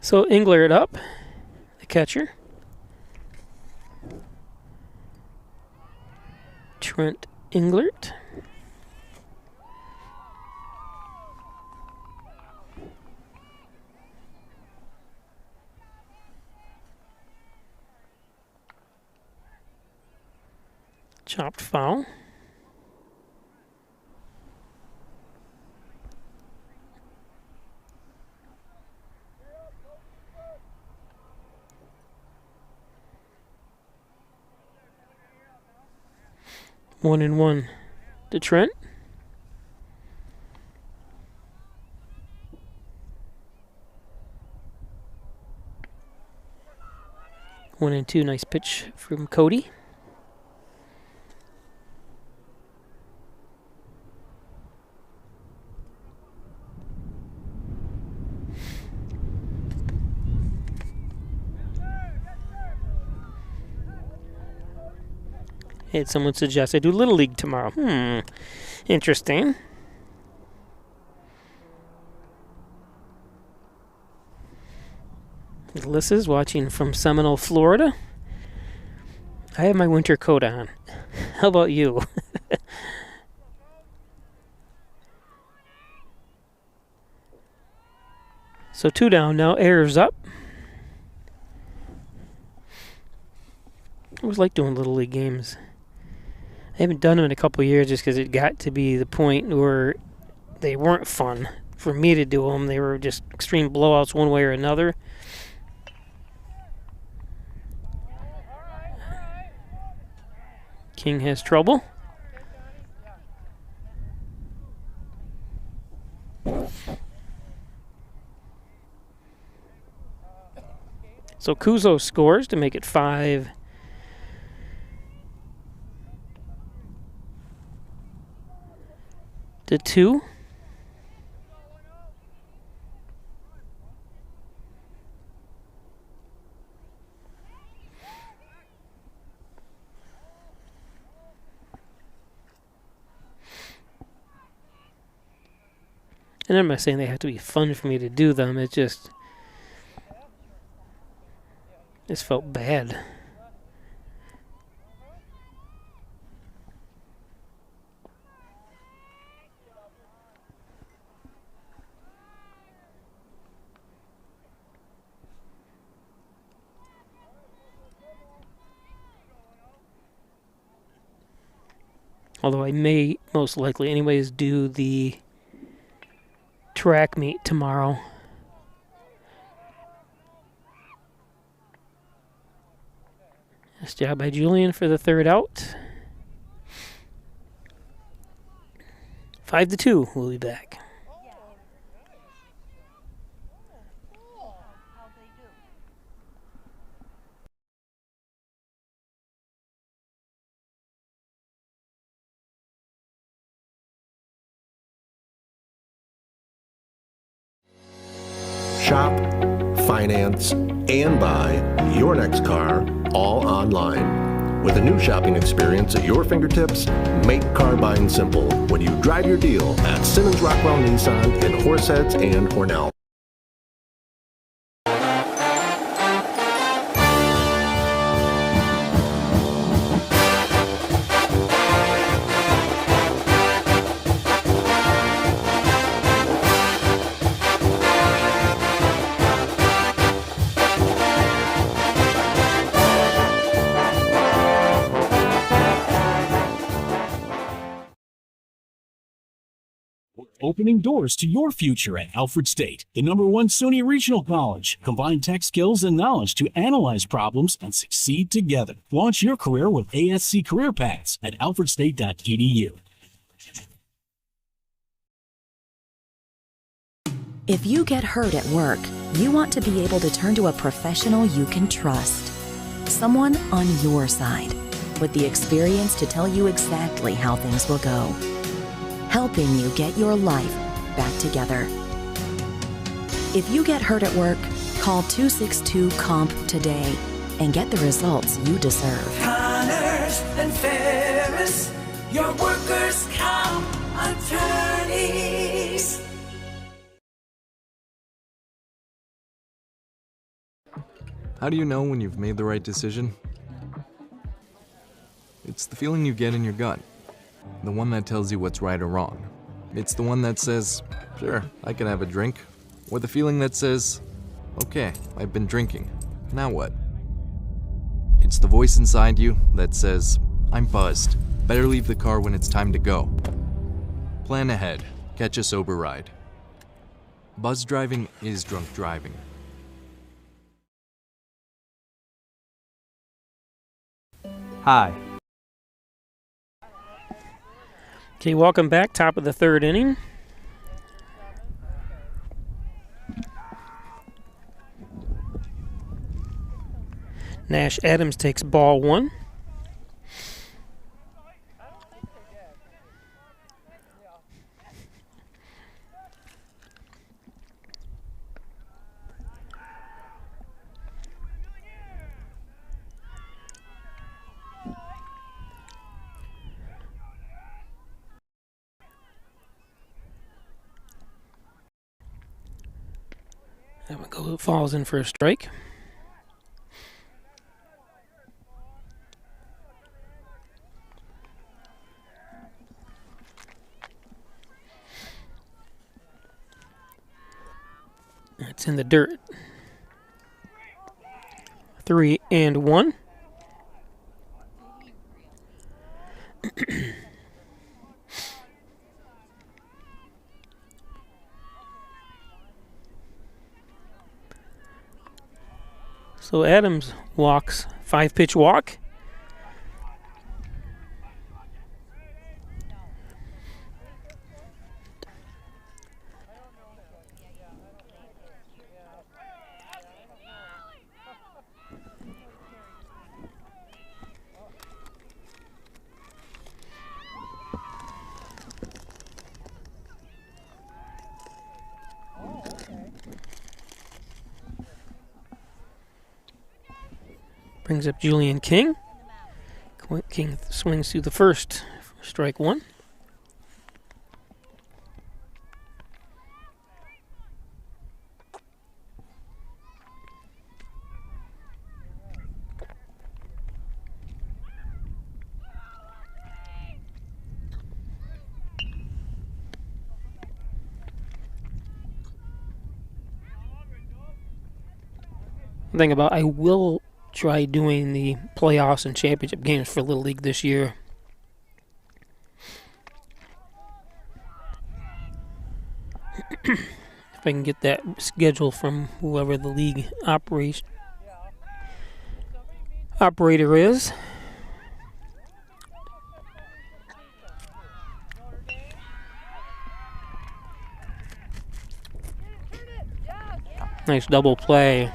So Englert up, the catcher. Trent Englert. Chopped foul. One and one to Trent. 1-2, nice pitch from Cody. Had someone suggest I do Little League tomorrow. Interesting. Alyssa's watching from Seminole, Florida. I have my winter coat on. How about you? So 2 down now. Errors up. I always like doing Little League games. I haven't done them in a couple of years just because it got to be the point where they weren't fun for me to do them. They were just extreme blowouts one way or another. King has trouble. So Kuzo scores to make it 5-2. And I'm not saying they have to be fun for me to do them. It just felt bad. Although I may most likely anyways do the track meet tomorrow. Nice job by Julian for the 3rd out. 5-2. We'll be back. Shop, finance, and buy your next car all online. With a new shopping experience at your fingertips, make car buying simple when you drive your deal at Simmons Rockwell Nissan in Horseheads and Hornell. Opening doors to your future at Alfred State, the #1 SUNY Regional College. Combine tech skills and knowledge to analyze problems and succeed together. Launch your career with ASC Career Paths at alfredstate.edu. If you get hurt at work, you want to be able to turn to a professional you can trust. Someone on your side, with the experience to tell you exactly how things will go. Helping you get your life back together. If you get hurt at work, call 262-COMP today and get the results you deserve. Connors and Ferris, your workers' comp attorneys. How do you know when you've made the right decision? It's the feeling you get in your gut. The one that tells you what's right or wrong. It's the one that says, sure, I can have a drink. Or the feeling that says, okay, I've been drinking. Now what? It's the voice inside you that says, I'm buzzed. Better leave the car when it's time to go. Plan ahead. Catch a sober ride. Buzz driving is drunk driving. Hi. Okay, welcome back. Top of the 3rd inning. Nash Adams takes ball 1. That one falls in for a strike. It's in the dirt. 3-1. So Adams walks, 5-pitch walk. Brings up Julian King. King swings through the first. Strike 1. I will try doing the playoffs and championship games for Little League this year. If I can get that schedule from whoever the league operator is. Nice double play.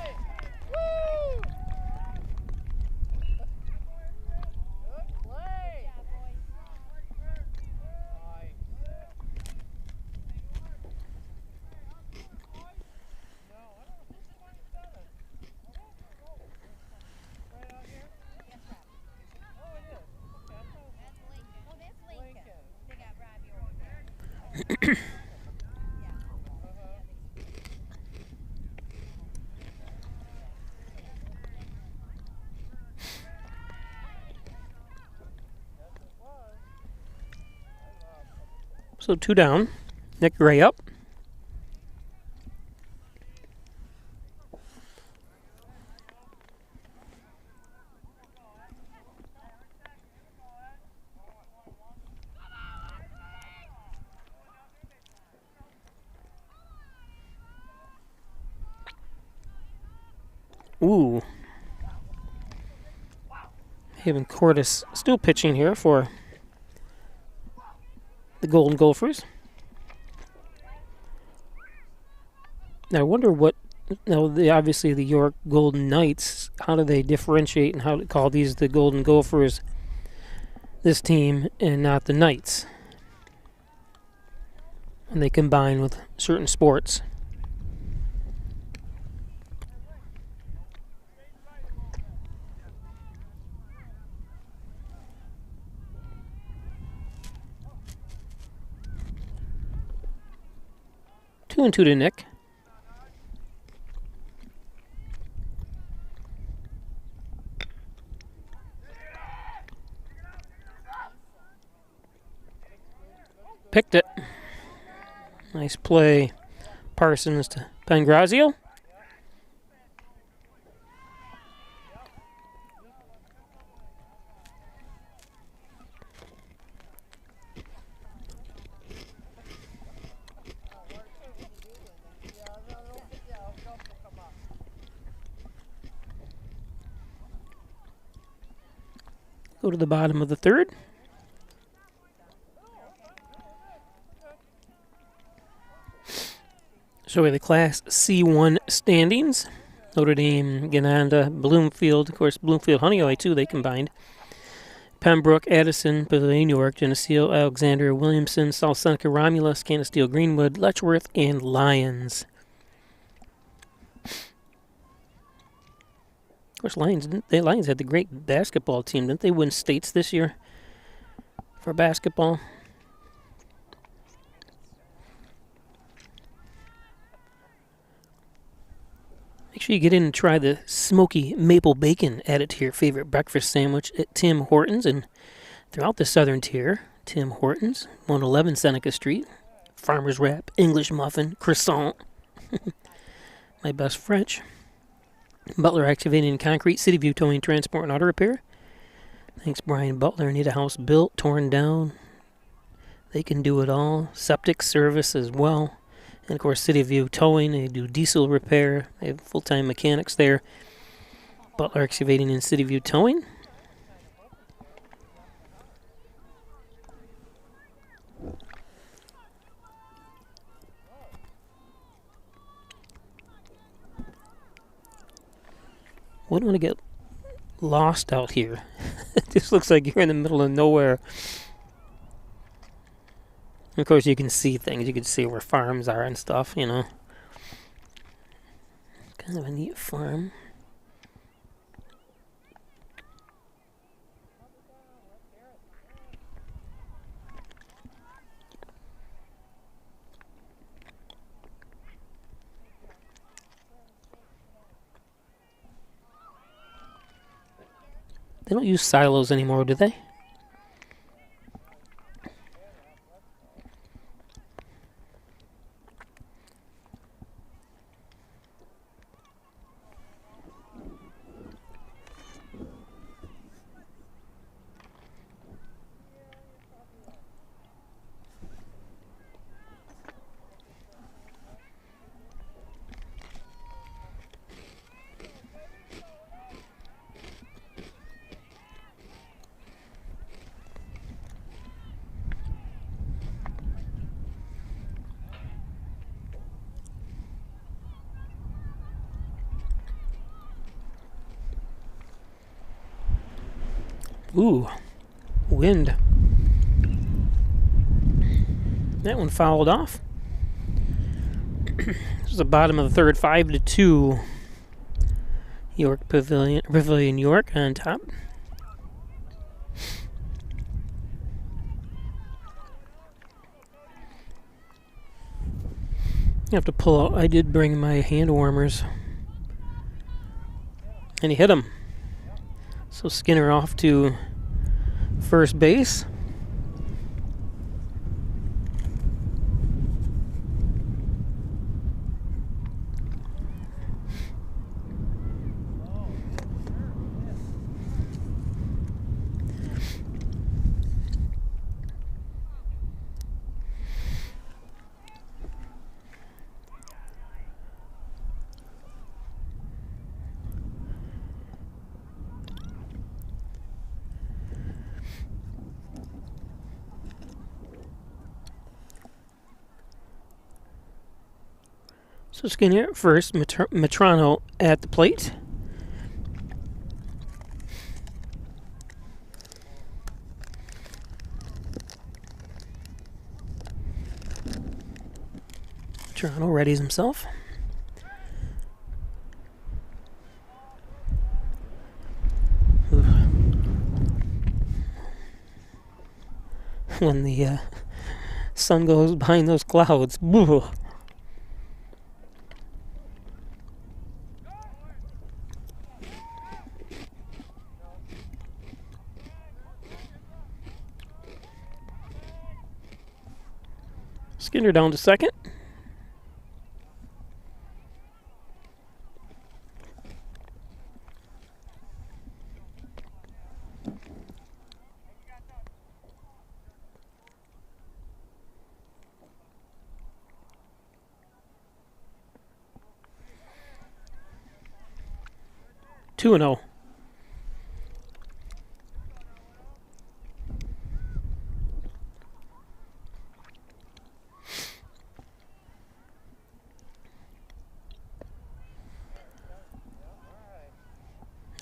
So 2 down. Nick Gray up. Ooh. Haven Cordes still pitching here for the Golden Gophers. Now I wonder what, obviously the York Golden Knights, how do they differentiate and how to call these the Golden Gophers, this team, and not the Knights? And they combine with certain sports. Two and two to Nick. Picked it. Nice play. Parsons to Pangrazio. Go to the bottom of the third. Show you the Class C1 standings. Notre Dame, Gananda, Bloomfield, of course, Bloomfield, Honeoye, too, they combined. Pembroke, Addison, Pavilion, York, Geneseo, Alexander, Williamson, South Seneca, Romulus, Canisteel, Greenwood, Letchworth, and Lyons. Of course, Lions had the great basketball team. Didn't they win states this year for basketball? Make sure you get in and try the smoky maple bacon added to your favorite breakfast sandwich at Tim Hortons and throughout the southern tier. Tim Hortons, 111 Seneca Street. Farmer's wrap, English muffin, croissant. My best French. Butler Excavating and Concrete, City View Towing, Transport, and Auto Repair. Thanks, Brian Butler. Need a house built, torn down. They can do it all. Septic service as well. And, of course, City View Towing. They do diesel repair. They have full-time mechanics there. Butler Excavating and City View Towing. Wouldn't want to get lost out here. It just looks like you're in the middle of nowhere. Of course, you can see things. You can see where farms are and stuff, you know. Kind of a neat farm. They don't use silos anymore, do they? Ooh, wind. That one fouled off. This is the bottom of the third, 5-2. York Pavilion York on top. You have to pull out. I did bring my hand warmers. And he hit him. So Skinner off to first base. So Skinner at first, Metrano at the plate. Metrano readies himself. When the sun goes behind those clouds. Boo. Skinner down to second. Two and 0.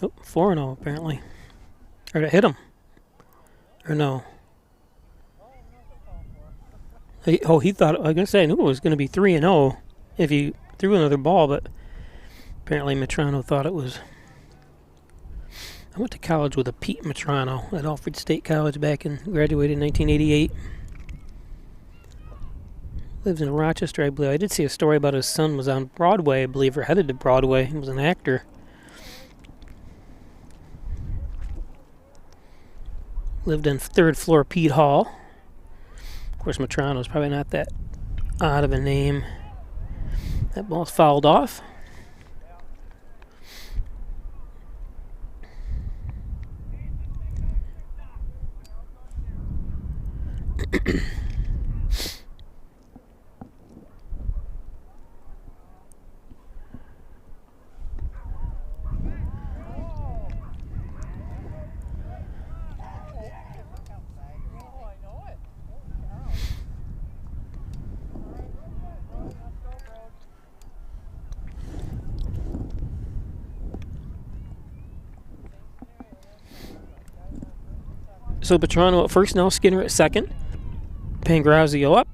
Oh, 4-0 apparently. Or to hit him. Or no. He thought, I was going to say, I knew it was going to be 3-0 if he threw another ball, but apparently Matrano thought it was. I went to college with a Pete Matrano at Alfred State College graduated in 1988. Lives in Rochester, I believe. I did see a story about his son was on Broadway, I believe, or headed to Broadway. He was an actor. Lived in 3rd floor Pete Hall. Of course, Matrano's probably not that odd of a name. That ball's fouled off. So Matrano at first, now Skinner at second. Pangrazio up.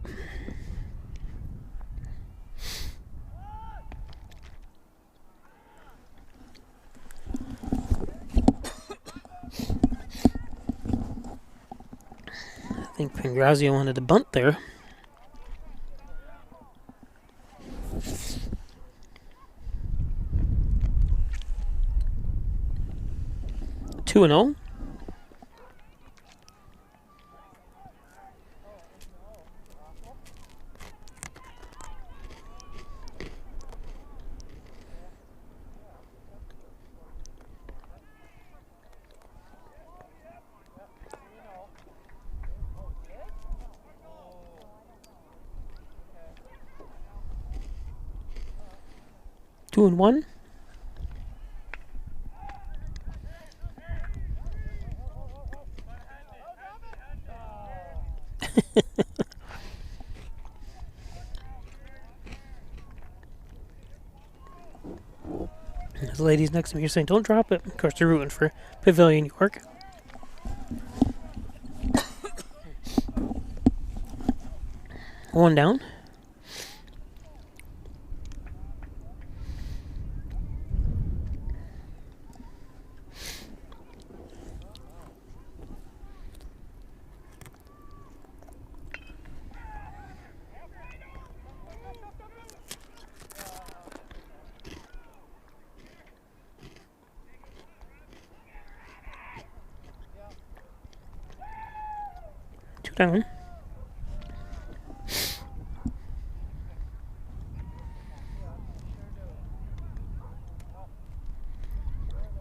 I think Pangrazio wanted to bunt there. Two and 0. Two and 1. There's ladies next to me are saying, don't drop it. Of course, they're rooting for Pavilion York. One down. Two down.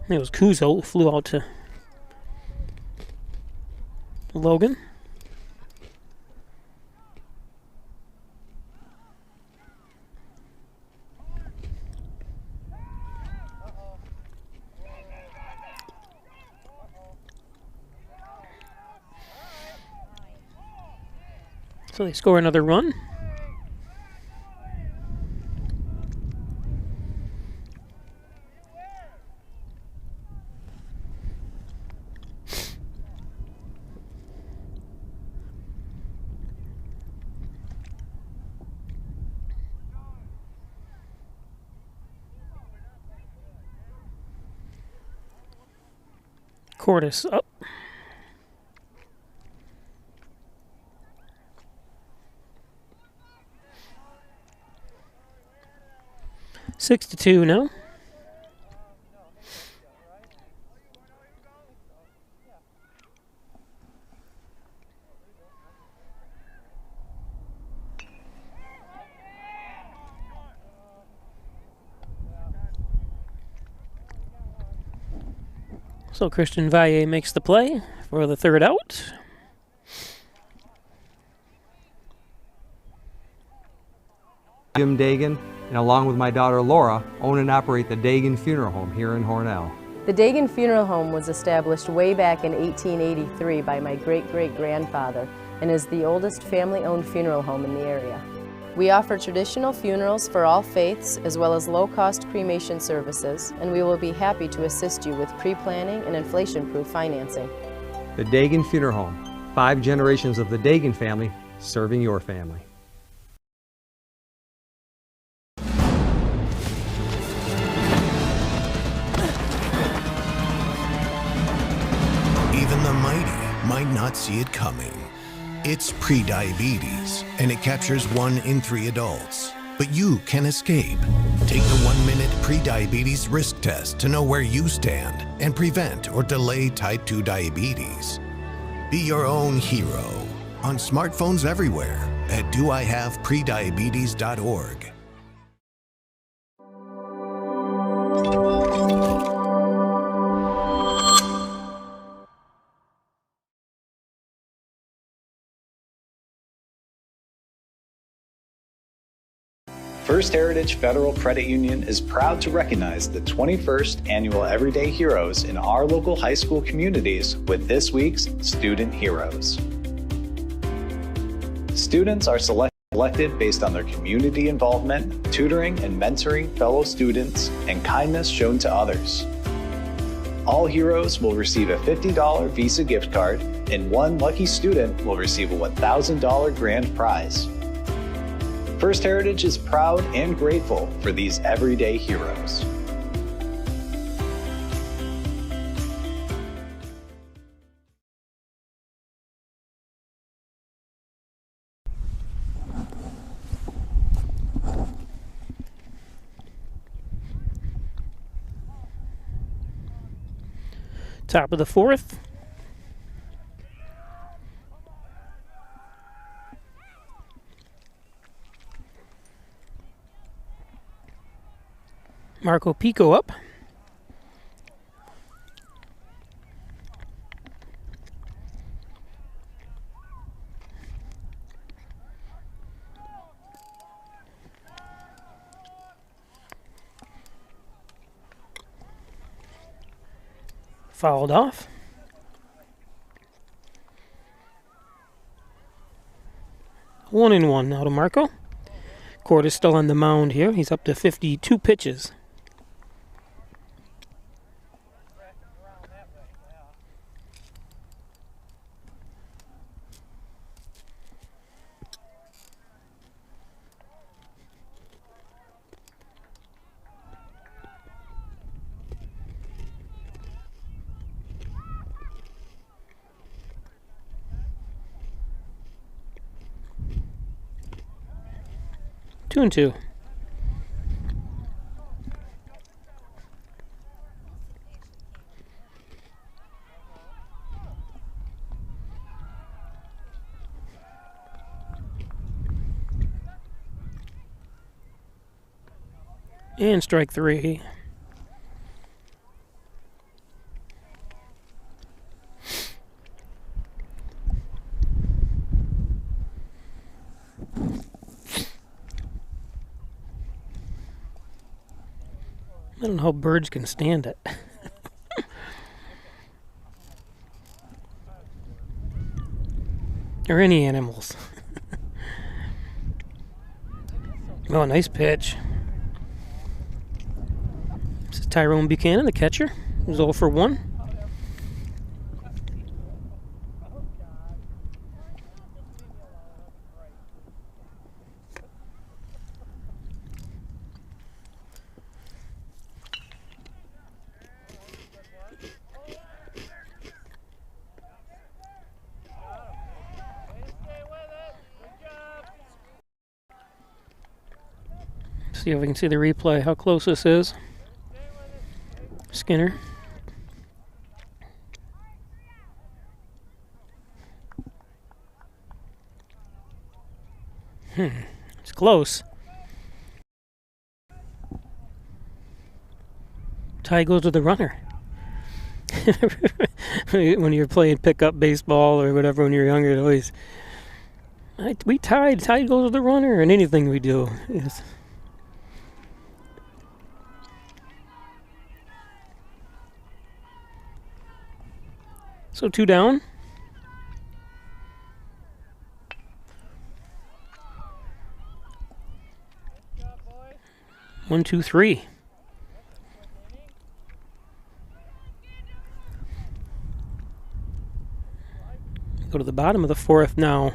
It was Kuzo who flew out to Logan. So they score another run. Cordes up. Six to 2 now. So Christian Valle makes the play for the third out. Jim Dagan, and along with my daughter Laura, own and operate the Dagan Funeral Home here in Hornell. The Dagan Funeral Home was established way back in 1883 by my great-great-grandfather and is the oldest family-owned funeral home in the area. We offer traditional funerals for all faiths as well as low-cost cremation services, and we will be happy to assist you with pre-planning and inflation-proof financing. The Dagan Funeral Home. 5 generations of the Dagan family serving your family. Even the mighty might not see it coming. It's prediabetes, and it captures 1 in 3 adults. But you can escape. Take the 1-minute prediabetes risk test to know where you stand and prevent or delay type 2 diabetes. Be your own hero on smartphones everywhere at doihaveprediabetes.org. First Heritage Federal Credit Union is proud to recognize the 21st Annual Everyday Heroes in our local high school communities with this week's Student Heroes. Students are selected based on their community involvement, tutoring and mentoring fellow students, and kindness shown to others. All heroes will receive a $50 Visa gift card, and 1 lucky student will receive a $1,000 grand prize. First Heritage is proud and grateful for these everyday heroes. Top of the 4th. Marco Pico up. Fouled off. One and one now to Marco. Court is still on the mound here. He's up to 52 pitches. Two and two. And strike 3. I don't know how birds can stand it. Or any animals. Oh, nice pitch. This is Tyrone Buchanan, the catcher. He was 0 for 1. See if we can see the replay, how close this is. Skinner. It's close. Tie goes to the runner. When you're playing pickup baseball or whatever when you're younger, it always, we tied. Tie goes to the runner, and anything we do is. So 2 down. 1, 2, 3. Go to the bottom of the 4th now.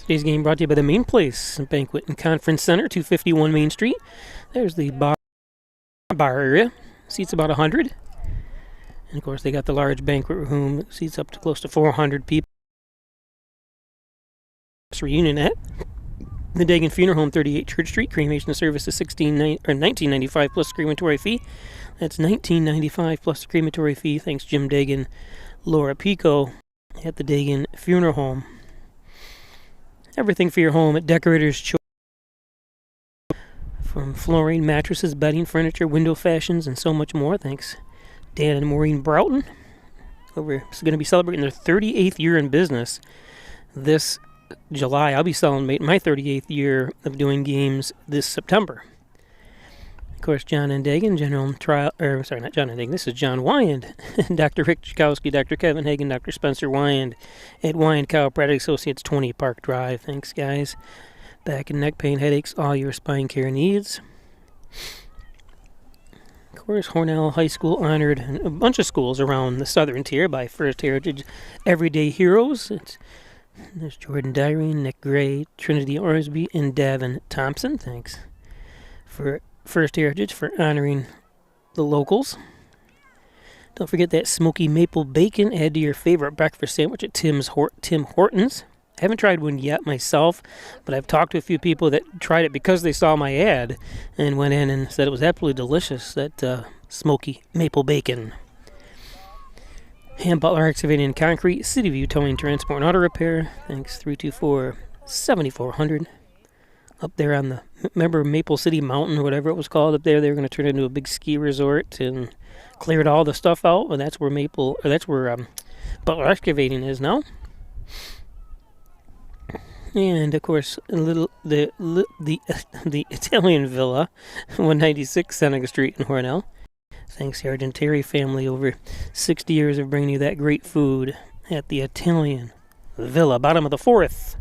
Today's game brought to you by the Main Place Banquet and Conference Center, 251 Main Street. There's the bar area. Seats about 100. And of course, they got the large banquet room that seats up to close to 400 people. Reunion at the Dagan Funeral Home, 38 Church Street. Cremation service is $19.95 plus crematory fee. That's $19.95 plus the crematory fee. Thanks, Jim Dagan, Laura Pico at the Dagan Funeral Home. Everything for your home at Decorator's Choice. From flooring, mattresses, bedding, furniture, window fashions, and so much more. Thanks, Dan and Maureen Broughton. We're going to be celebrating their 38th year in business this July. I'll be celebrating my 38th year of doing games this September. Of course, John and Dagan, not John and Dagan, this is John Wyand, Dr. Rick Chakowski, Dr. Kevin Hagan, Dr. Spencer Wyand at Wyand Chiropractic Associates, 20 Park Drive. Thanks, guys. Back and neck pain, headaches, all your spine care needs. Of course, Hornell High School honored a bunch of schools around the southern tier by First Heritage Everyday Heroes. There's Jordan Dyrene, Nick Gray, Trinity Orsby, and Davin Thompson. Thanks for First Heritage for honoring the locals. Don't forget that smoky maple bacon. Add to your favorite breakfast sandwich at Tim Hortons. I haven't tried one yet myself, but I've talked to a few people that tried it because they saw my ad and went in and said it was absolutely delicious, that smoky maple bacon. Ham Butler Excavating and Concrete, City View Towing, Transport, and Auto Repair. Thanks, 324-7400. Up there on the, remember Maple City Mountain or whatever it was called up there? They were going to turn it into a big ski resort and cleared all the stuff out. And that's where Butler Excavating is now. And of course, the Italian Villa, 196 Seneca Street in Hornell. Thanks, the Argenteri family, over 60 years of bringing you that great food at the Italian Villa, bottom of the 4th.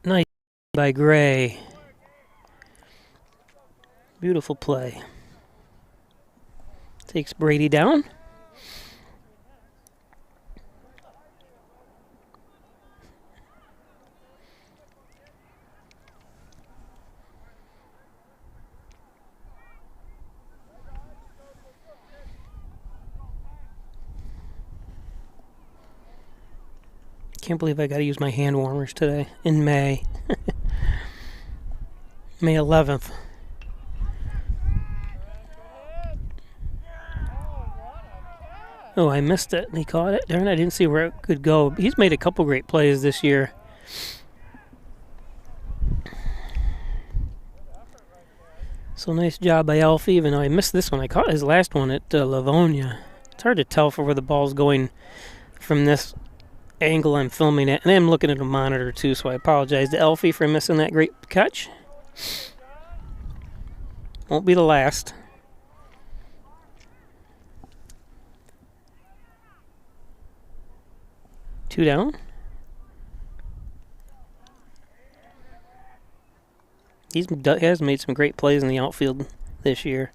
Nice by Gray. Beautiful play. Takes Brady down. Can't believe I got to use my hand warmers today in May. May 11th. Oh, I missed it. He caught it. Darn, I didn't see where it could go. He's made a couple great plays this year. So nice job by Alfie, even though I missed this one. I caught his last one at Livonia. It's hard to tell for where the ball's going from this angle I'm filming at, and I'm looking at a monitor too, so I apologize to Elfie for missing that great catch. Won't be the last. Two down. He has made some great plays in the outfield this year.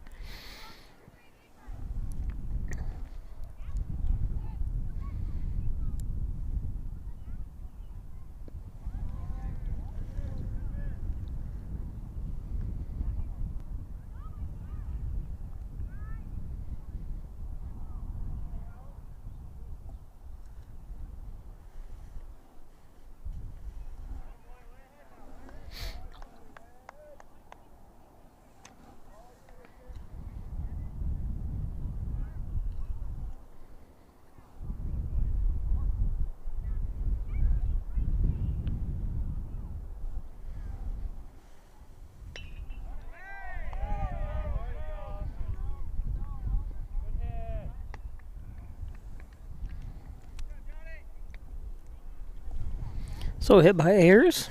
So hit by Ayers.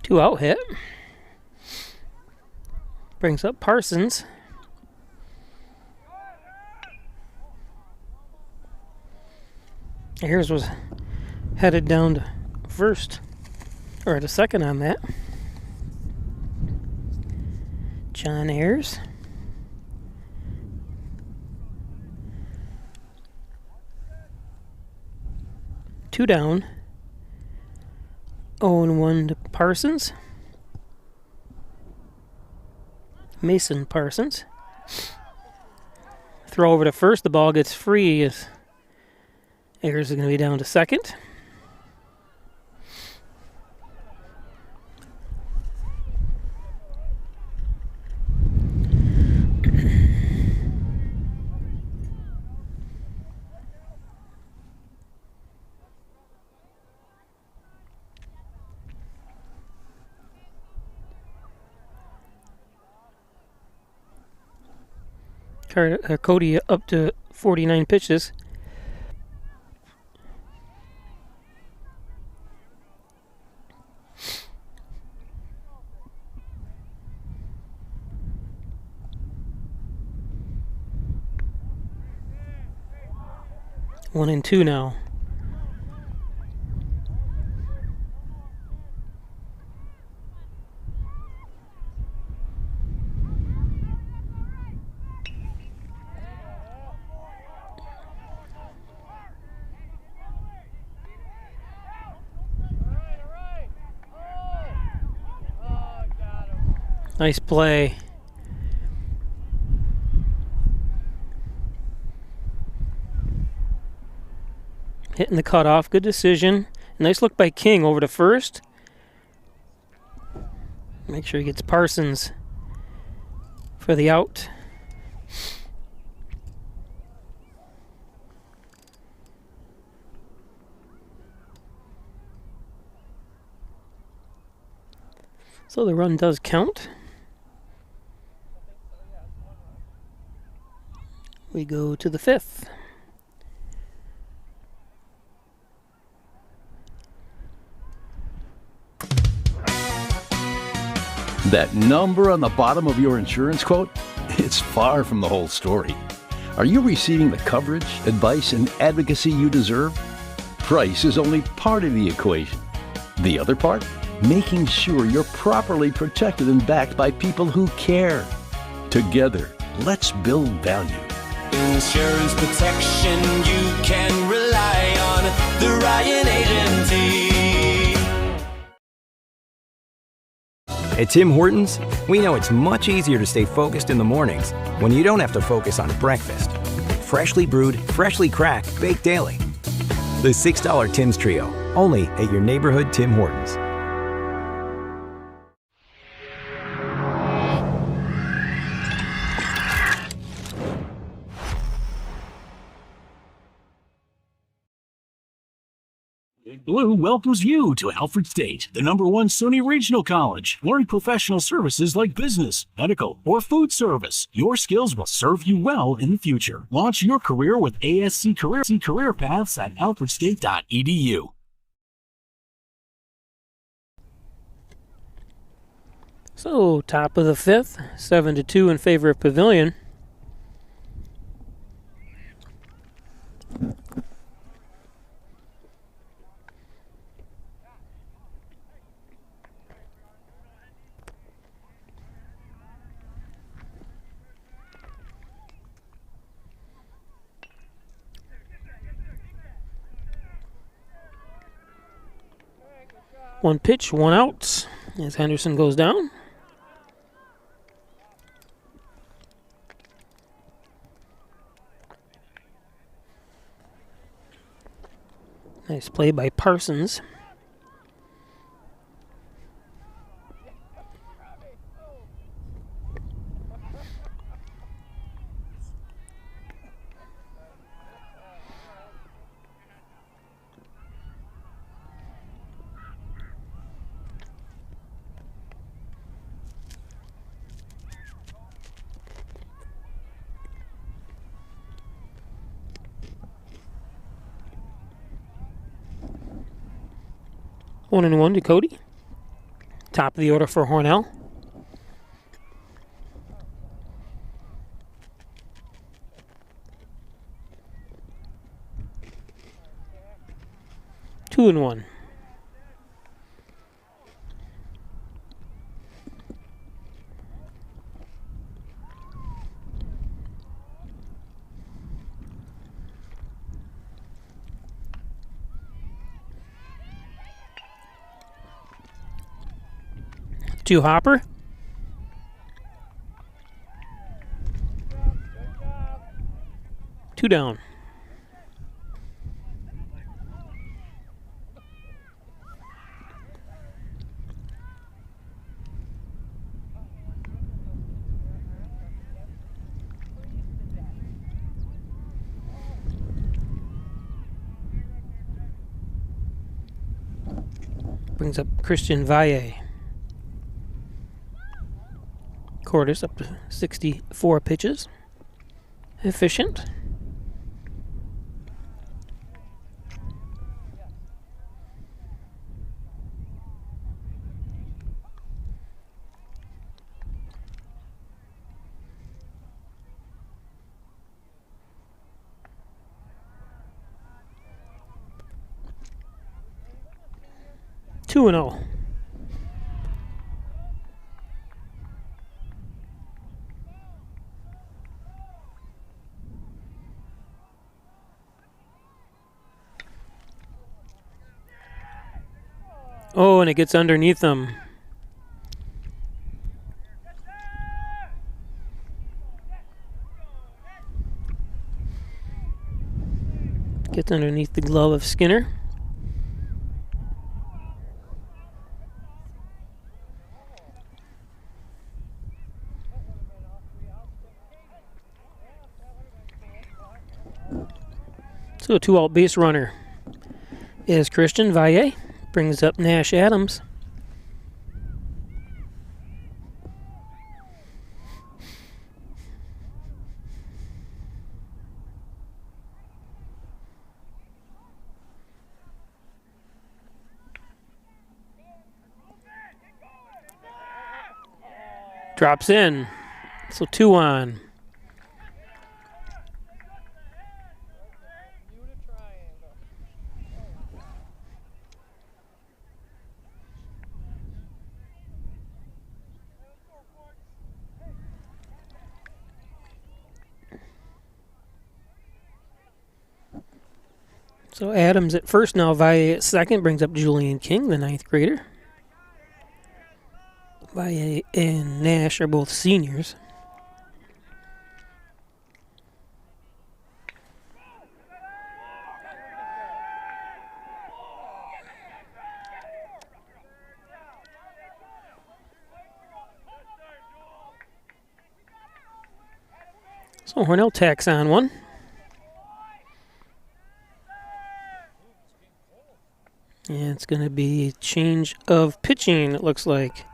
Two out hit. Brings up Parsons. Ayers was headed down to first, or to second on that. John Ayers. Two down. 0-1 to Parsons. Mason Parsons. Throw over to first. The ball gets free as Ayers is going to be down to second. Cody up to 49 pitches. One and two now. Nice play. Hitting the cutoff. Good decision. Nice look by King over to first. Make sure he gets Parsons for the out. So the run does count. We go to the fifth. That number on the bottom of your insurance quote? It's far from the whole story. Are you receiving the coverage, advice, and advocacy you deserve? Price is only part of the equation. The other part? Making sure you're properly protected and backed by people who care. Together, let's build value. Insurance protection you can rely on. The Ryan Agency. At Tim Hortons, we know it's much easier to stay focused in the mornings when you don't have to focus on breakfast. Freshly brewed, freshly cracked, baked daily. The $6 Tim's Trio, only at your neighborhood Tim Hortons. Blue welcomes you to Alfred State, the #1 SUNY Regional College. Learn professional services like business, medical, or food service. Your skills will serve you well in the future. Launch your career with ASC career paths at alfredstate.edu. So top of the fifth, 7-2 in favor of Pavilion. One pitch, one out, as Henderson goes down. Nice play by Parsons. 1-1 to Cody. Top of the order for Hornell. Two and one. Two hopper. Two down. Brings up Christian Valle. Cordis up to 64 pitches. Efficient. Two and 0. Oh, and it gets underneath them. Gets underneath the glove of Skinner. So a 2-out base runner is Christian Valle. Brings up Nash Adams. Drops in. So 2 on. So Adams at first, now Valle at second, brings up Julian King, the 9th grader. Valle and Nash are both seniors. So Hornell tacks on one. And it's going to be a change of pitching, it looks like.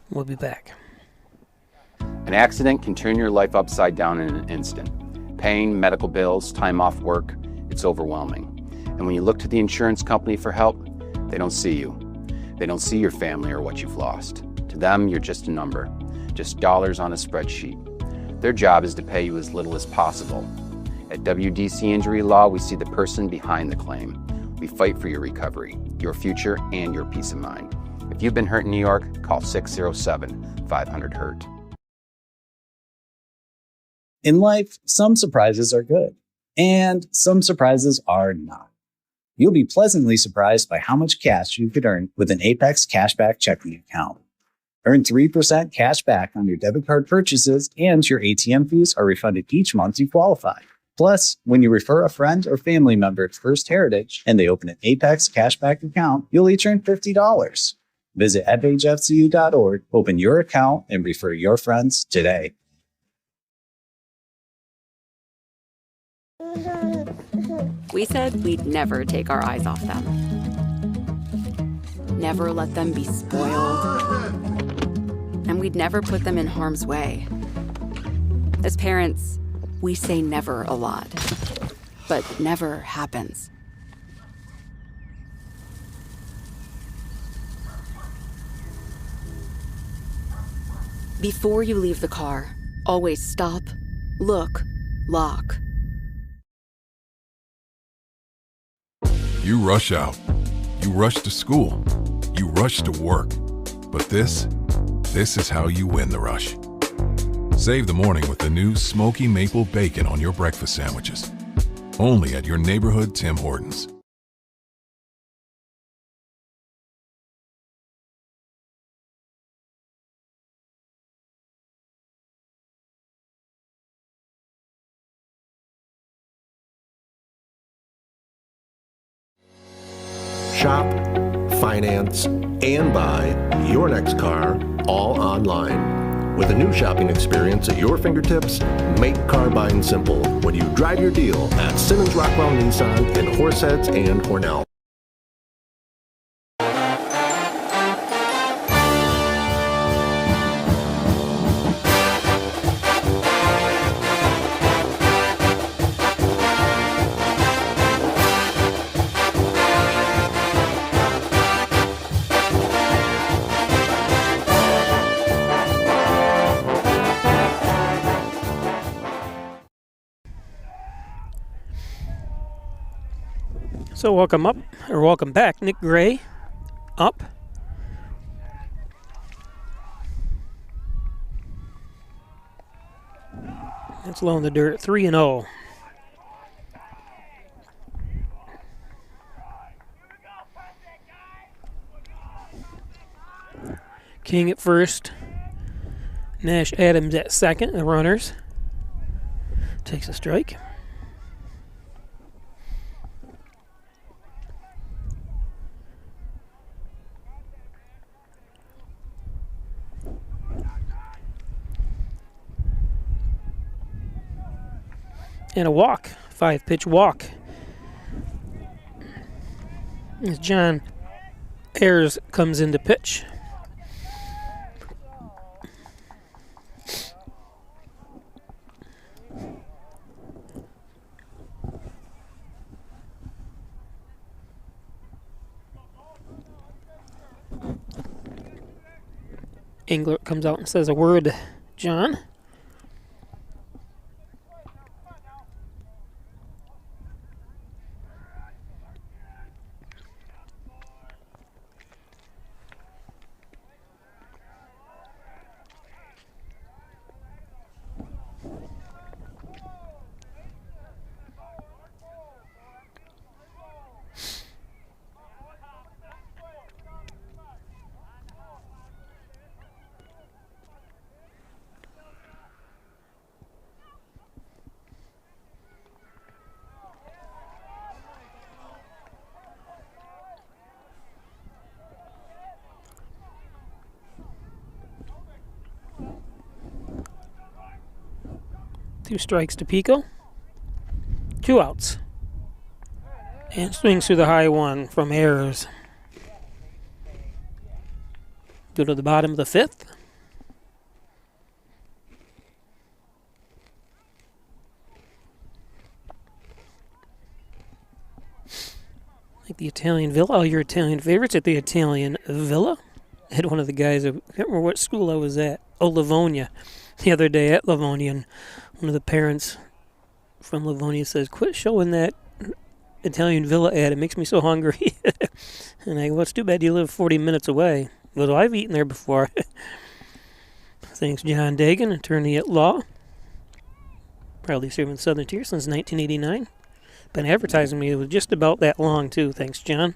We'll be back. An accident can turn your life upside down in an instant. Pain, medical bills, time off work, it's overwhelming. And when you look to the insurance company for help, they don't see you. They don't see your family or what you've lost. To them, you're just a number, just dollars on a spreadsheet. Their job is to pay you as little as possible. At WDC Injury Law, we see the person behind the claim. We fight for your recovery, your future, and your peace of mind. If you've been hurt in New York, call 607-500-HURT. In life, some surprises are good, and some surprises are not. You'll be pleasantly surprised by how much cash you could earn with an Apex Cashback checking account. Earn 3% cash back on your debit card purchases, and your ATM fees are refunded each month you qualify. Plus, when you refer a friend or family member to First Heritage and they open an Apex Cashback account, you'll each earn $50. Visit fhfcu.org, open your account, and refer your friends today. We said we'd never take our eyes off them. never let them be spoiled. And we'd never put them in harm's way. As parents, we say never a lot, but never happens. Before you leave the car, always stop, look, lock. You rush out. You rush to school. You rush to work. But this is how you win the rush. Save the morning with the new Smoky Maple Bacon on your breakfast sandwiches. Only at your neighborhood Tim Hortons. Shop, finance, and buy your next car all online. With a new shopping experience at your fingertips, make car buying simple when you drive your deal at Simmons Rockwell Nissan in Horseheads and Hornell. So welcome back. Nick Gray up. That's low in the dirt, 3-0. King at first. Nash Adams at second, the runners. Takes a strike. And a walk, 5-pitch walk. As John Ayers comes into pitch. Engler comes out and says a word, John. Two strikes to Pico. 2 outs. And swings through the high one from Ayers. Go to the bottom of the 5th. Like the Italian Villa, all your Italian favorites at the Italian Villa. I had one of the guys, I can't remember what school I was at, Livonia, the other day at Livonia, and one of the parents from Livonia says, "Quit showing that Italian Villa ad. It makes me so hungry." And I go, "Well, it's too bad you live 40 minutes away." He goes, "Well, I've eaten there before." Thanks, John Dagan, attorney at law. Proudly serving Southern Tier since 1989. Been advertising me with just about that long, too. Thanks, John,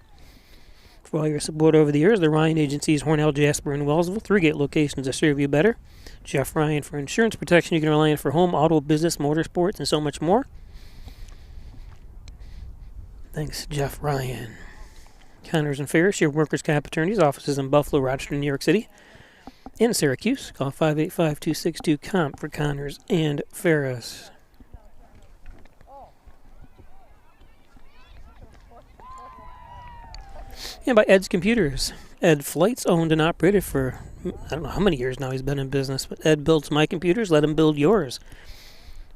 for all your support over the years. The Ryan Agencies, Hornell, Jasper, and Wellsville. 3 great locations to serve you better. Jeff Ryan for insurance protection you can rely on for home, auto, business, motorsports, and so much more. Thanks, Jeff Ryan. Connors and Ferris, your workers' comp attorneys, offices in Buffalo, Rochester, New York City, and Syracuse. Call 585-262-COMP for Connors and Ferris. And by Ed's Computers. Ed Flight's owned and operated for, I don't know how many years now he's been in business, but Ed builds my computers, let him build yours.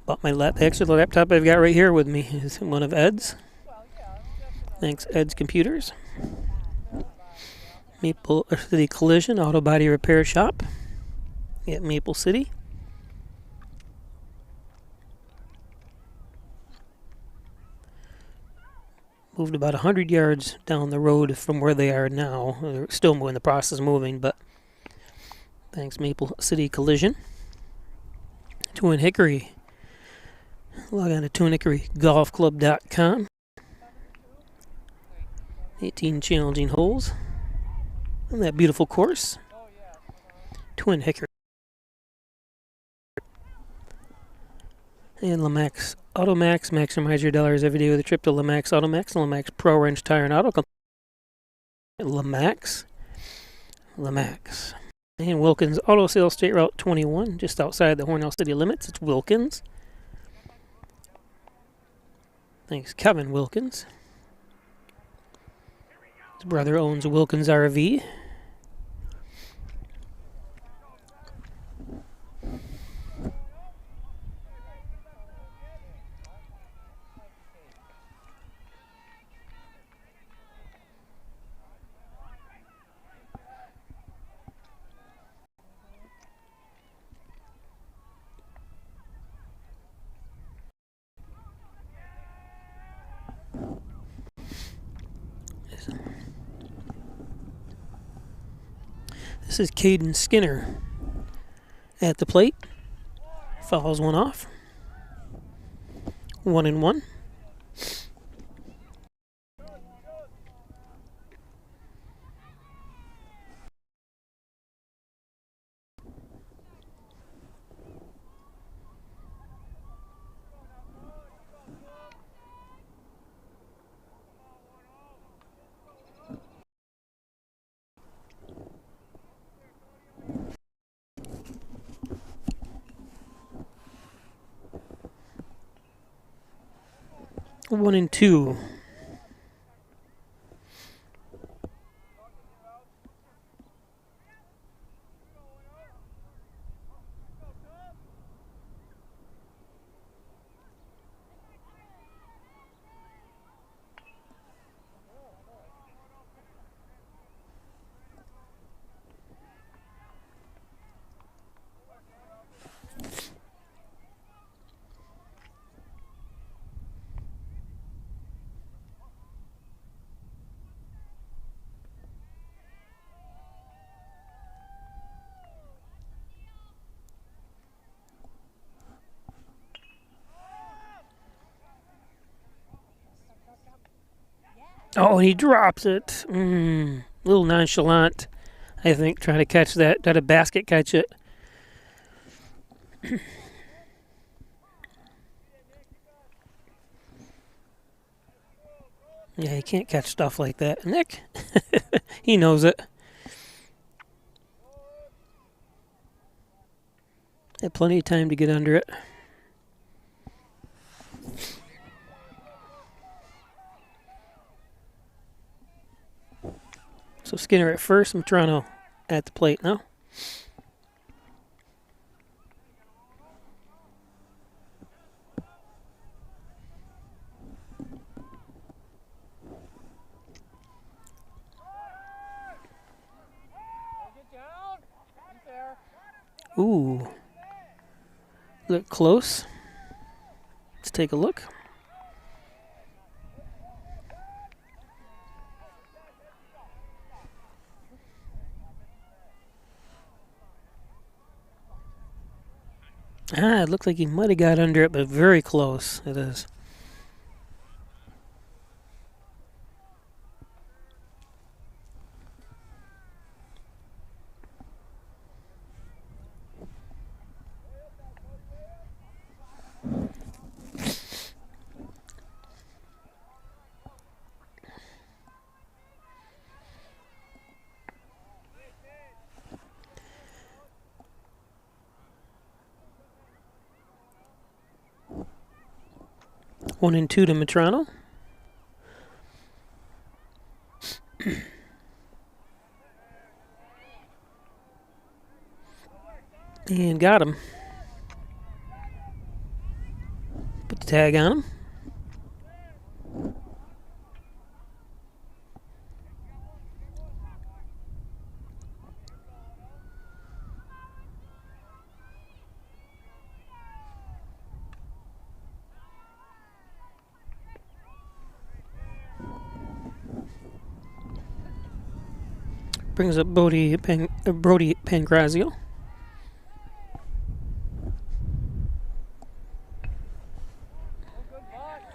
Bought my actually the laptop I've got right here with me is one of Ed's. Thanks, Ed's Computers. Maple City Collision Auto Body Repair Shop at Maple City. Moved about 100 yards down the road from where they are now. They're still in the process of moving, but thanks, Maple City Collision. Twin Hickory. Log on to twinhickorygolfclub.com. 18 challenging holes on that beautiful course. Twin Hickory. And Lamax Automax. Maximize your dollars every day with a trip to Lamax Automax. Lamax Pro Range Tire and Auto Company. Lamax. And Wilkins Auto Sales State Route 21, just outside the Hornell city limits. It's Wilkins. Thanks, Kevin Wilkins. His brother owns a Wilkins RV. This is Caden Skinner at the plate. Fouls one off. 1-1. One and two. Oh, and he drops it. A little nonchalant, I think, trying to catch that. Got a basket catch it. Yeah, you can't catch stuff like that. Nick, he knows it. Had plenty of time to get under it. So Skinner at first, Matrano at the plate now. Ooh. Look close. Let's take a look. It looks like he might have got under it, but very close. It is. One and two to Matrano. And got him. Put the tag on him. Brings up Brody Pangrazio.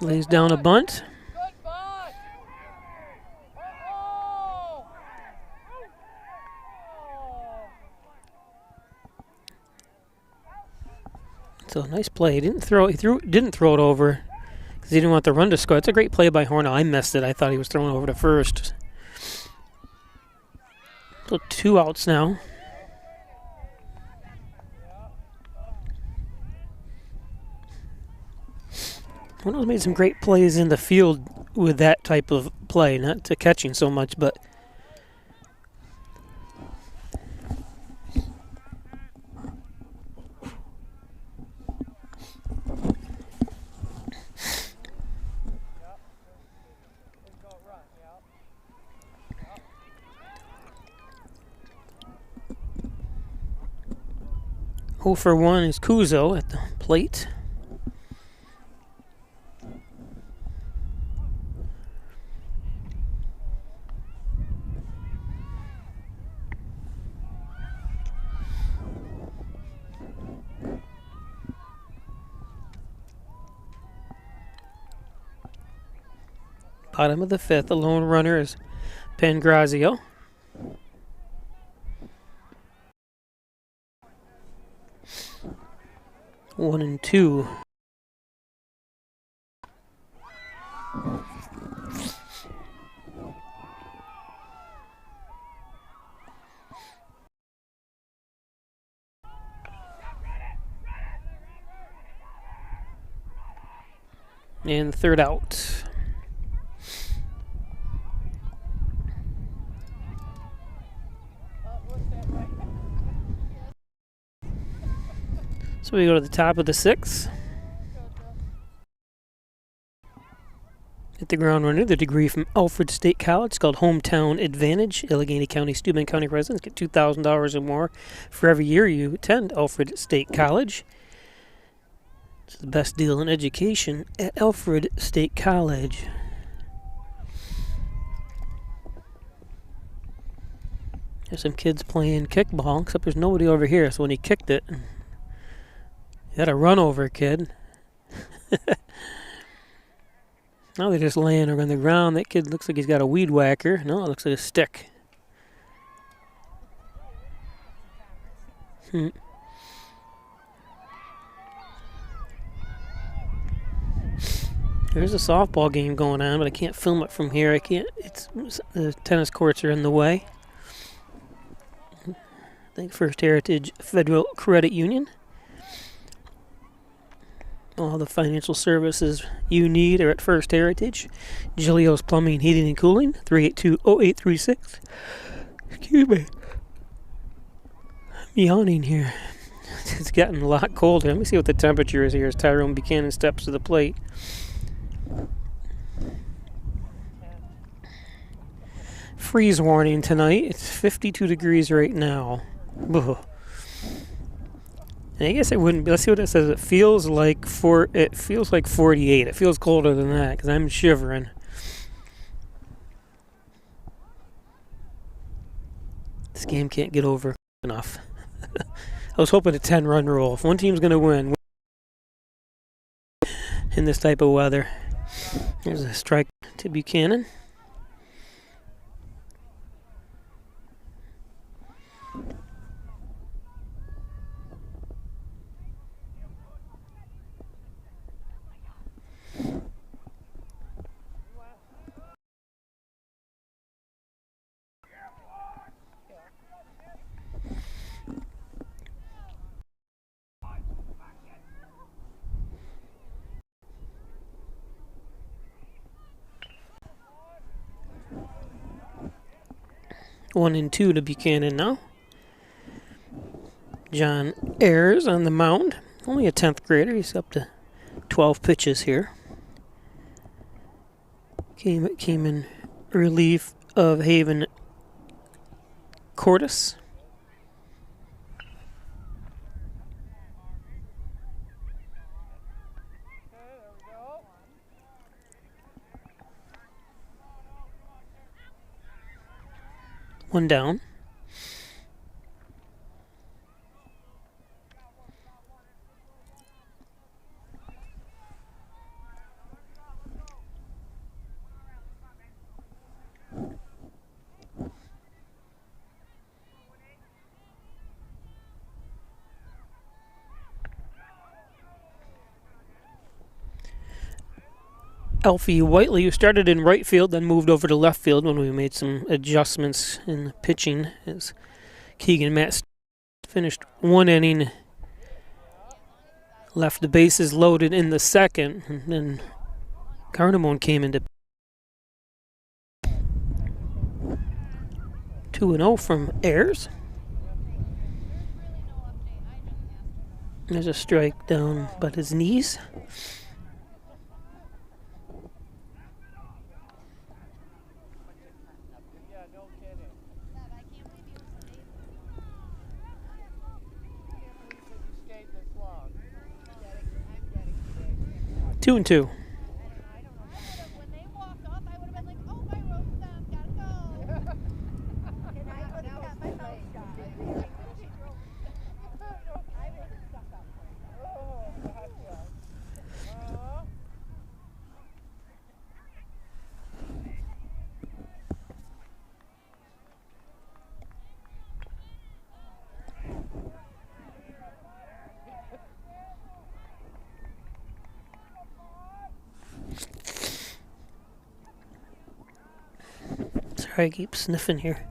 Lays down a bunt. So nice play. He didn't throw it over because he didn't want the run to score. It's a great play by Hornell. I missed it. I thought he was throwing over to first. So 2 outs now. Hornell's made some great plays in the field with that type of play, not to catching so much, but Oh for 1 is Kuzo at the plate. Bottom of the 5th, the lone runner is Pangrazio. One and 2. And 3rd out. So we go to the top of the 6th. Hit the ground runner, the degree from Alfred State College. It's called Hometown Advantage. Allegheny County, Steuben County residents get $2,000 or more for every year you attend Alfred State College. It's the best deal in education at Alfred State College. There's some kids playing kickball, except there's nobody over here. So when he kicked it, he had a run over, kid. Now they're just laying on the ground. That kid looks like he's got a weed whacker. No, it looks like a stick. There's a softball game going on, but I can't film it from here. I can't. The tennis courts are in the way. I think First Heritage Federal Credit Union. All the financial services you need are at First Heritage. Giglio's Plumbing, Heating, and Cooling, 382-0836. Excuse me. I'm yawning here. It's gotten a lot colder. Let me see what the temperature is here as Tyrone Buchanan steps to the plate. Freeze warning tonight. It's 52 degrees right now. Ugh. And I guess it wouldn't be. Let's see what it says. It feels like 48. It feels colder than that because I'm shivering. This game can't get over enough. I was hoping a 10-run rule. If one team's going to win in this type of weather. There's a strike to Buchanan. One and 2 to Buchanan now. John Ayers on the mound. Only a 10th grader. He's up to 12 pitches here. Came in relief of Haven Cordes. One down. Alfie Whiteley, who started in right field, then moved over to left field when we made some adjustments in the pitching, as Keegan Matt finished one inning, left the bases loaded in the second, and then Garnemone came into 2-0 from Ayers. There's a strike down but his knees. Two and two. Sorry, I keep sniffing here.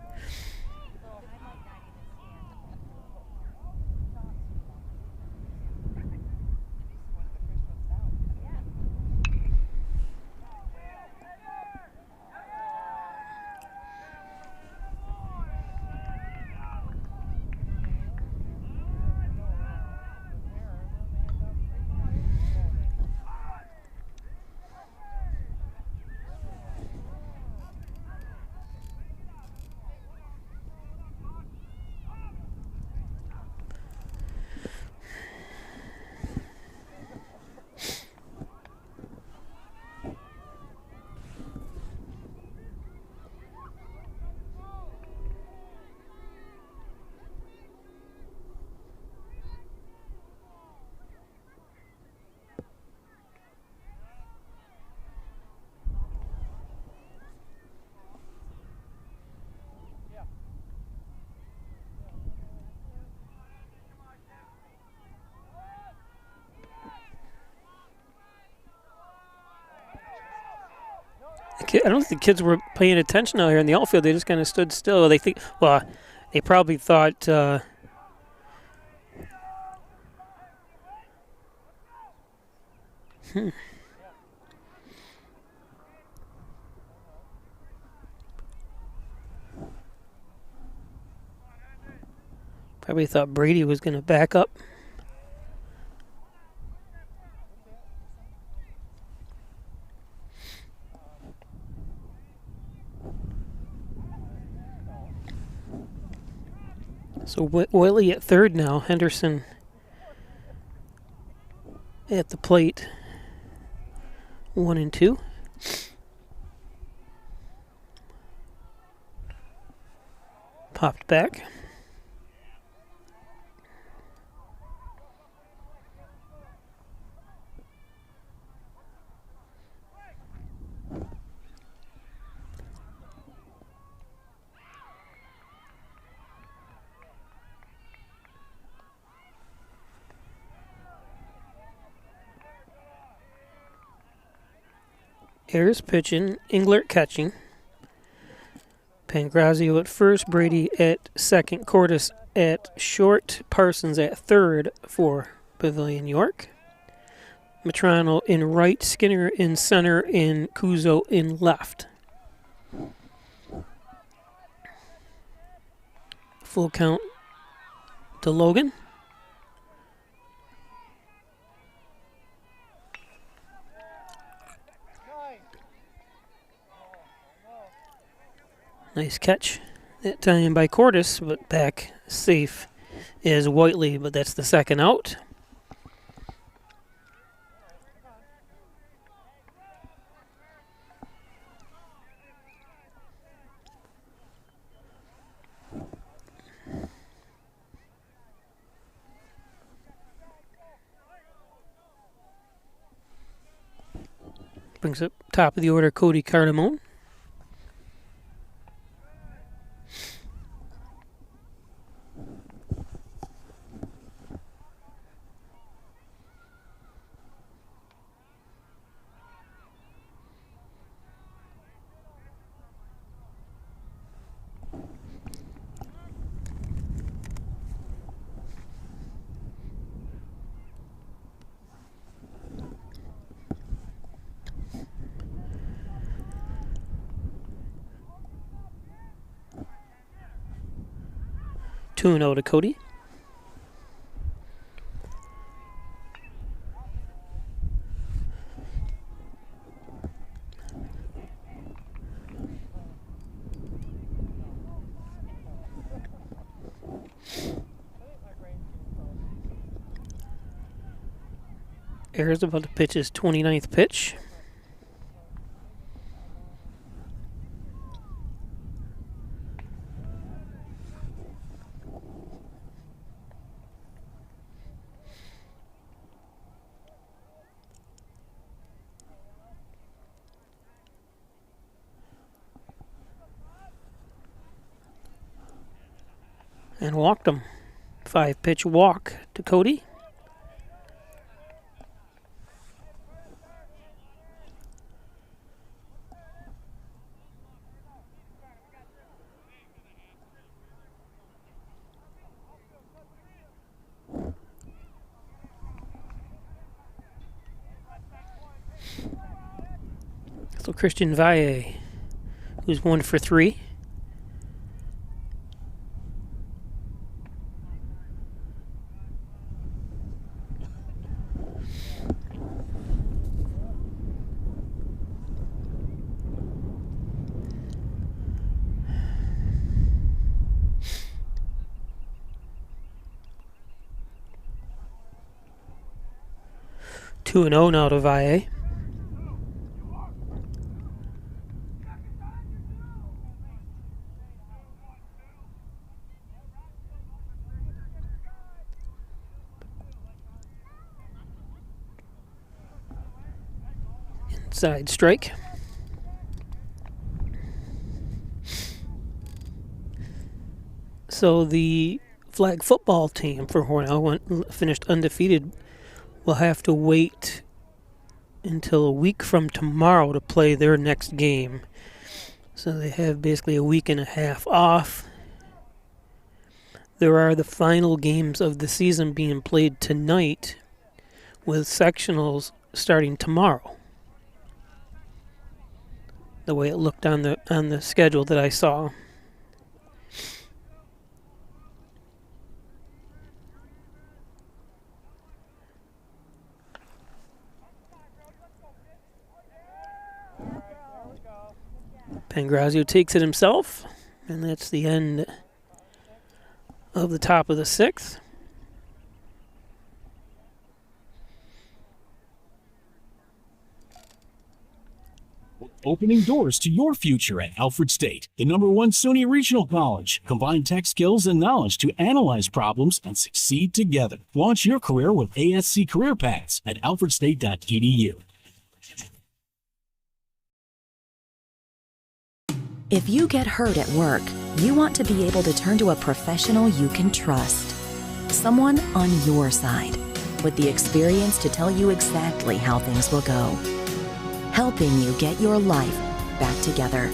I don't think the kids were paying attention out here in the outfield. They just kind of stood still. They probably thought Probably thought Brady was going to back up. So Willie at third now. Henderson at the plate. 1 and 2. Popped back. Ayers pitching, Englert catching. Pangrazio at first, Brady at second, Cordes at short, Parsons at third for Pavilion York. Matrano in right, Skinner in center, and Kuzo in left. Full count to Logan. Nice catch that time by Cordes, but back safe is Whiteley, but that's the second out. Brings up top of the order Cody Cardamone. Two and 0 to Cody. Ayers about to pitch his 29th pitch. And walked him. 5-pitch walk to Cody. So Christian Valle, who's 1 for 3. Two and 0 now to Valle. Inside strike. So the flag football team for Hornell finished undefeated. Will have to wait until a week from tomorrow to play their next game. So they have basically a week and a half off. There are the final games of the season being played tonight, with sectionals starting tomorrow. The way it looked on the schedule that I saw. Pangrazio takes it himself, and that's the end of the top of the 6th. Opening doors to your future at Alfred State, the #1 SUNY Regional College. Combine tech skills and knowledge to analyze problems and succeed together. Launch your career with ASC Career Paths at alfredstate.edu. If you get hurt at work, you want to be able to turn to a professional you can trust. Someone on your side, with the experience to tell you exactly how things will go. Helping you get your life back together.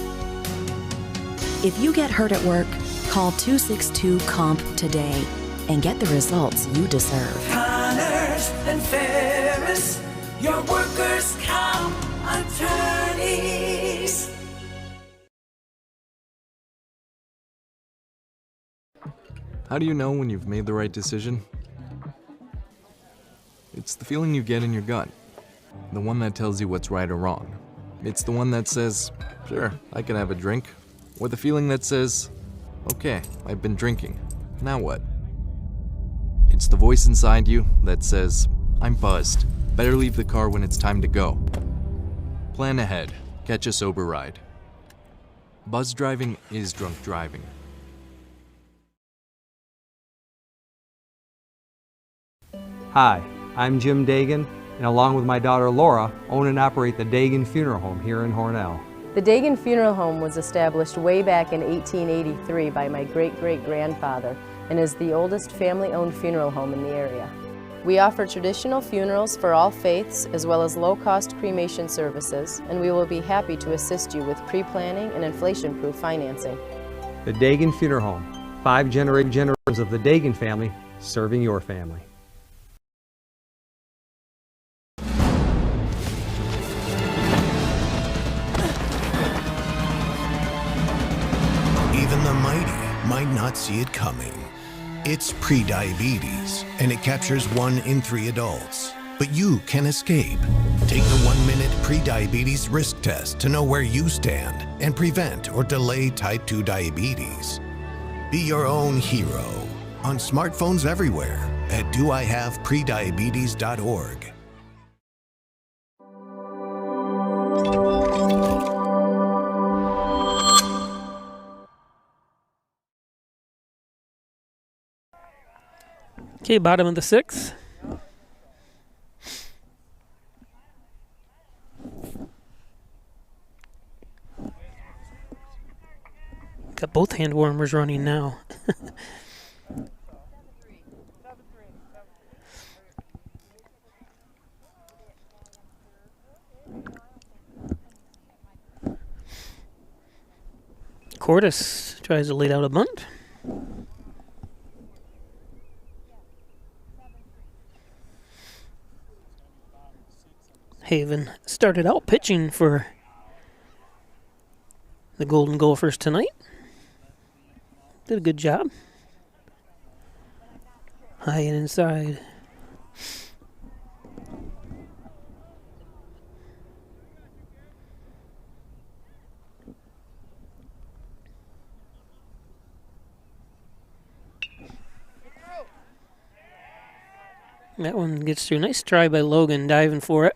If you get hurt at work, call 262-COMP today and get the results you deserve. Connors and Ferris, your workers' comp attorneys. How do you know when you've made the right decision? It's the feeling you get in your gut. The one that tells you what's right or wrong. It's the one that says, sure, I can have a drink. Or the feeling that says, okay, I've been drinking. Now what? It's the voice inside you that says, I'm buzzed. Better leave the car when it's time to go. Plan ahead. Catch a sober ride. Buzz driving is drunk driving. Hi, I'm Jim Dagan, and along with my daughter Laura, own and operate the Dagan Funeral Home here in Hornell. The Dagan Funeral Home was established way back in 1883 by my great-great-grandfather and is the oldest family-owned funeral home in the area. We offer traditional funerals for all faiths as well as low-cost cremation services, and we will be happy to assist you with pre-planning and inflation-proof financing. The Dagan Funeral Home, 5 generations of the Dagan family serving your family. Even the mighty might not see it coming. It's prediabetes, and it captures 1 in 3 adults. But you can escape. Take the 1-minute prediabetes risk test to know where you stand and prevent or delay type 2 diabetes. Be your own hero on smartphones everywhere at doihaveprediabetes.org. Okay, bottom of the 6th. Got both hand warmers running now. Cordis tries to lead out a bunt. Haven started out pitching for the Golden Gophers tonight. Did a good job. High and inside. That one gets through. Nice try by Logan diving for it.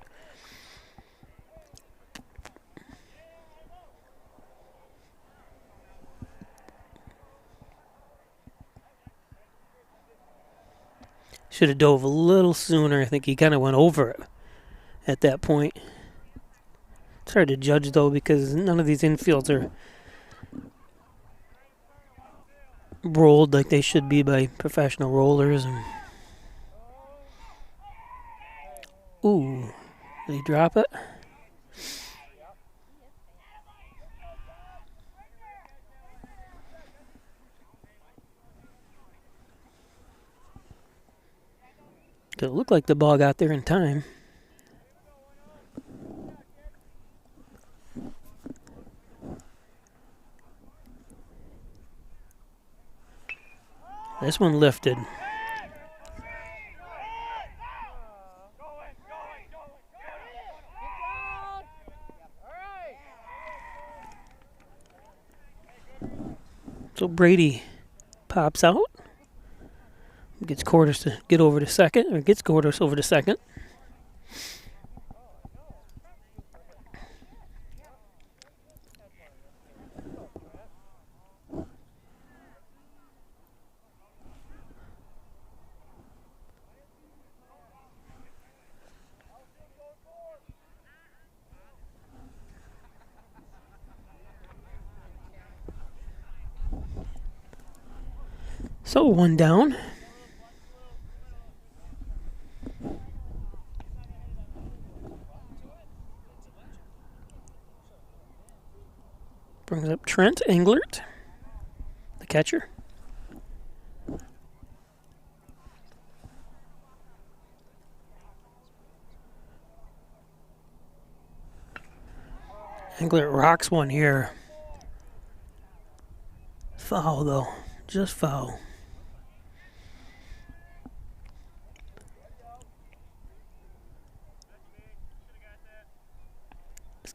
Should have dove a little sooner. I think he kind of went over it at that point. It's hard to judge, though, because none of these infields are rolled like they should be by professional rollers. And ooh, did he drop it? It looked like the ball got there in time. This one lifted. So Brady pops out. Gets Cordis to get over to second, or gets Cordis over to second. So 1 down. Brings up Trent Englert, the catcher. Englert rocks one here. Foul, though. Just foul.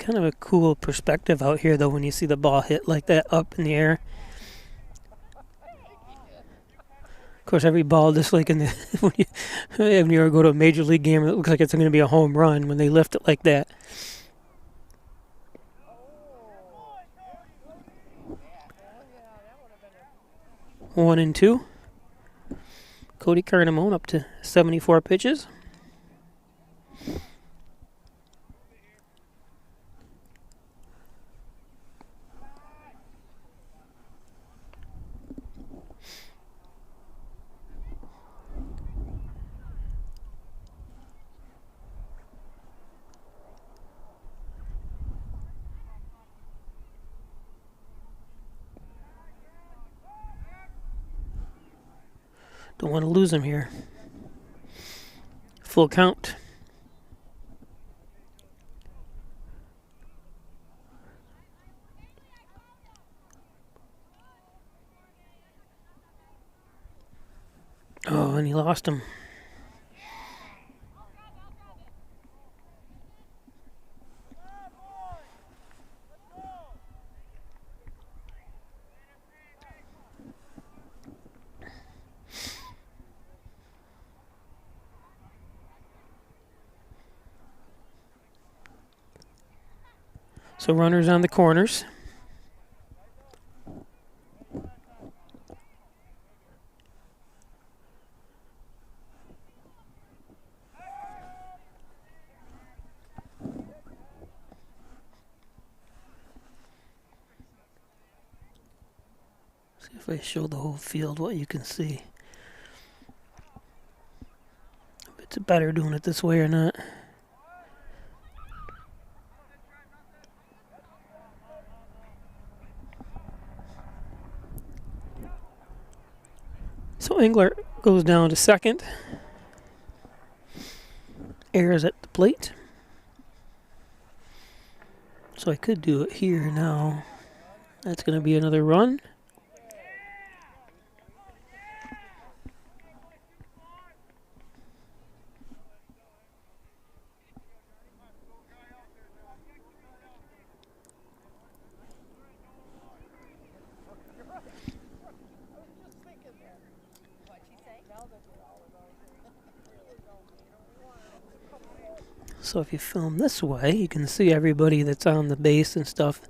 kind of a cool perspective out here, though, when you see the ball hit like that up in the air. Of course, every ball, just like in the when you ever go to a major league game, it looks like it's going to be a home run when they lift it like that. One and two. Cody Carnamone up to 74 pitches. Don't want to lose him here. Full count. Oh, and he lost him. So runners on the corners. See if I show the whole field what you can see. If it's better doing it this way or not. So Engler goes down to second. Ayers at the plate. So I could do it here now. That's going to be another run. So if you film this way, you can see everybody that's on the base and stuff.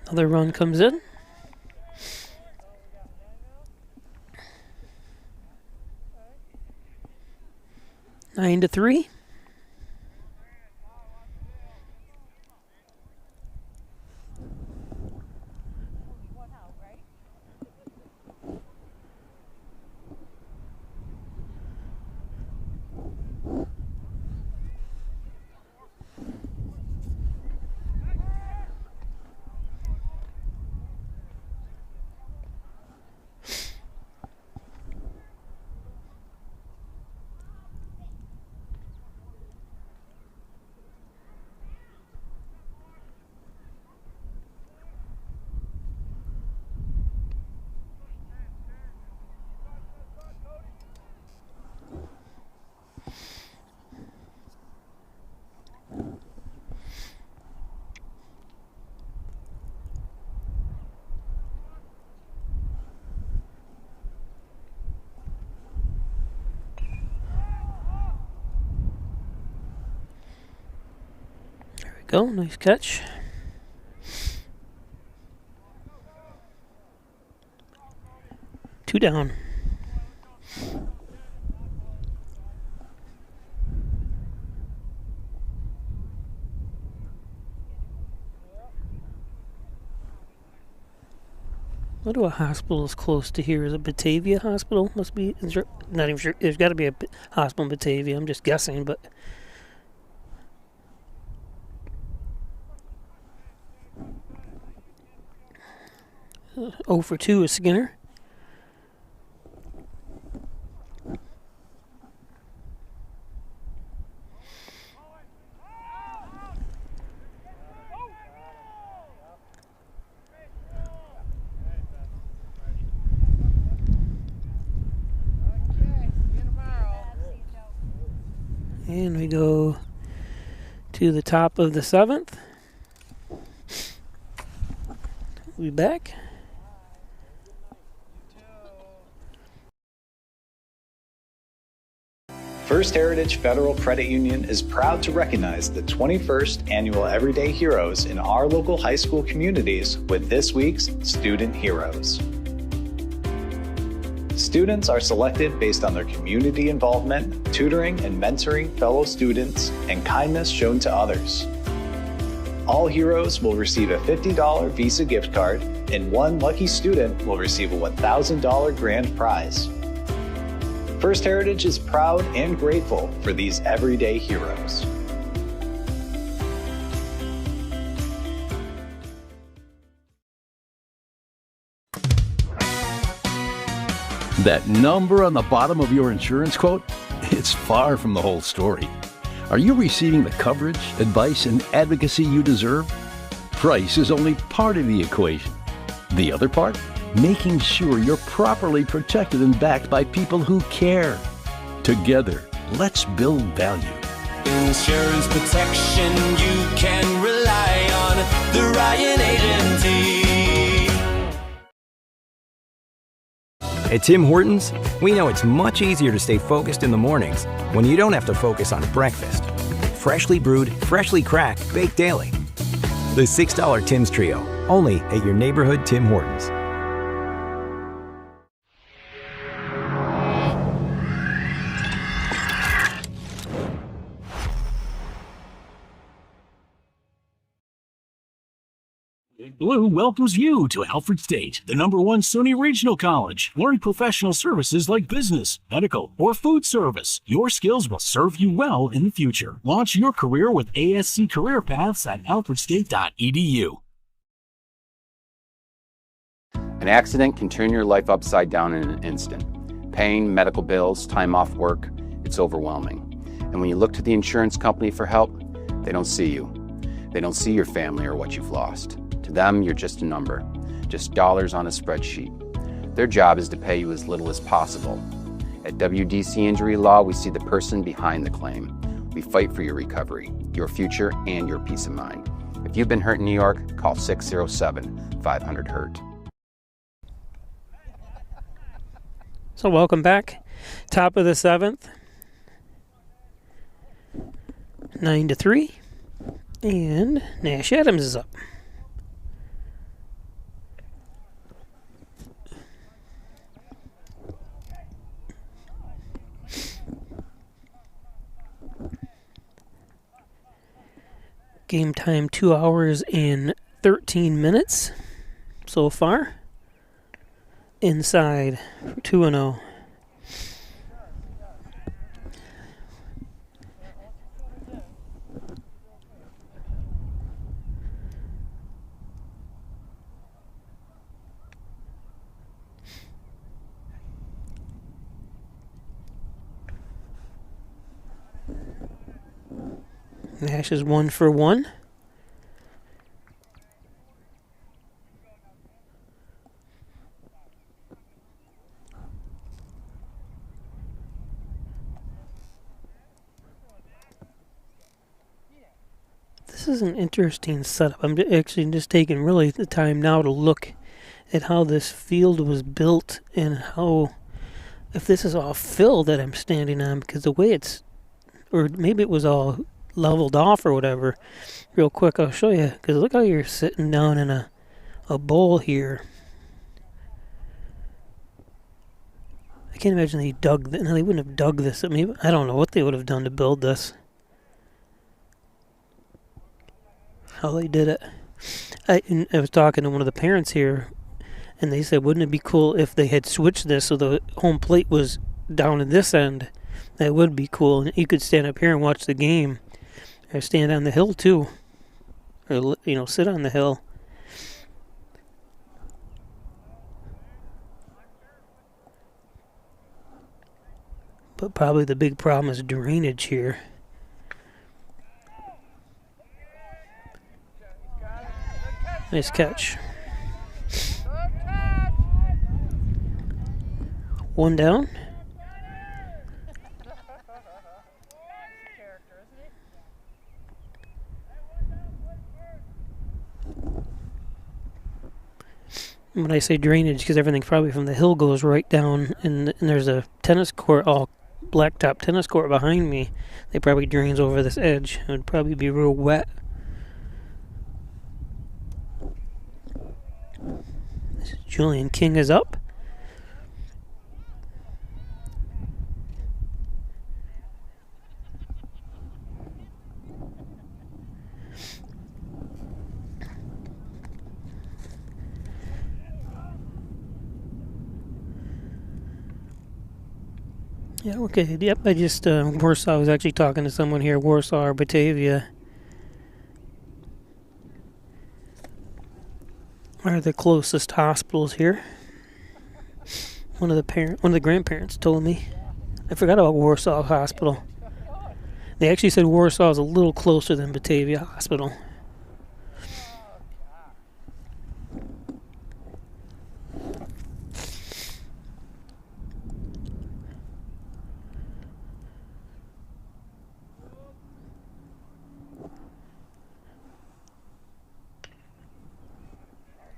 Another run comes in. Nine to 3. Go, nice catch. Two down. What do a hospital is close to here? Is it Batavia Hospital? Must be. Not even sure. There's got to be a hospital in Batavia. I'm just guessing, but. 0 for 2 is Skinner. And we go to the top of the 7th. We'll be back. First Heritage Federal Credit Union is proud to recognize the 21st Annual Everyday Heroes in our local high school communities with this week's Student Heroes. Students are selected based on their community involvement, tutoring and mentoring fellow students, and kindness shown to others. All heroes will receive a $50 Visa gift card, and one lucky student will receive a $1,000 grand prize. First Heritage is proud and grateful for these everyday heroes. That number on the bottom of your insurance quote? It's far from the whole story. Are you receiving the coverage, advice, and advocacy you deserve? Price is only part of the equation. The other part? Making sure you're properly protected and backed by people who care. Together, let's build value. Insurance protection you can rely on. The Ryan Agency. At Tim Hortons, we know it's much easier to stay focused in the mornings when you don't have to focus on breakfast. Freshly brewed, freshly cracked, baked daily. The $6 Tim's Trio, only at your neighborhood Tim Hortons. Blue welcomes you to Alfred State, the #1 SUNY Regional College. Learn professional services like business, medical, or food service. Your skills will serve you well in the future. Launch your career with ASC Career Paths at alfredstate.edu. An accident can turn your life upside down in an instant. Pain, medical bills, time off work, it's overwhelming. And when you look to the insurance company for help, they don't see you. They don't see your family or what you've lost. To them, you're just a number, just dollars on a spreadsheet. Their job is to pay you as little as possible. At WDC Injury Law, we see the person behind the claim. We fight for your recovery, your future, and your peace of mind. If you've been hurt in New York, call 607-500-HURT. So welcome back. Top of the 7th. 9-3. And Nash Adams is up. Game time 2 hours and 13 minutes so far. Inside 2-0. Nash is 1 for 1. This is an interesting setup. I'm actually just taking really the time now to look at how this field was built and how, if this is all fill that I'm standing on, because the way it's, or maybe it was all leveled off or whatever. Real quick, I'll show you, because look how you're sitting down in a bowl here. I can't imagine they dug that. No, they wouldn't have dug this. Maybe, I don't know what they would have done to build this. How they did it. I was talking to one of the parents here, and they said, wouldn't it be cool if they had switched this so the home plate was down in this end? That would be cool. And you could stand up here and watch the game. Or stand on the hill, too. Or, sit on the hill. But probably the big problem is drainage here. Nice catch. 1 down. When I say drainage, because everything probably from the hill goes right down, and there's a tennis court, all blacktop tennis court behind me. They probably drains over this edge. It would probably be real wet. Julian King is up. Yeah, okay. Yep, I just, Warsaw, I was actually talking to someone here, Warsaw or Batavia are the closest hospitals here. One of the grandparents told me. I forgot about Warsaw Hospital. They actually said Warsaw is a little closer than Batavia Hospital.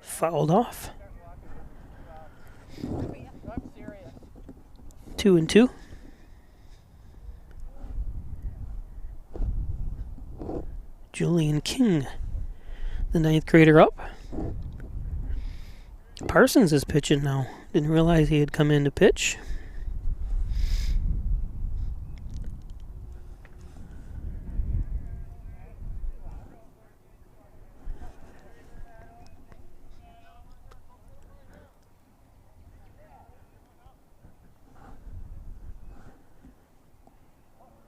Fouled off. 2-2. Julian King, the 9th grader, up. Parsons is pitching now. Didn't realize he had come in to pitch.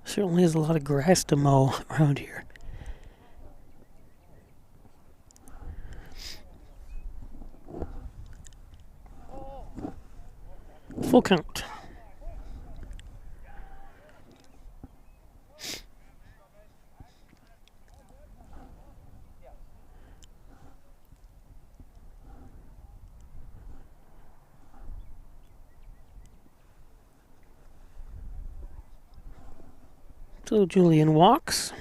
Certainly has a lot of grass to mow around here. Full count. So Julian walks.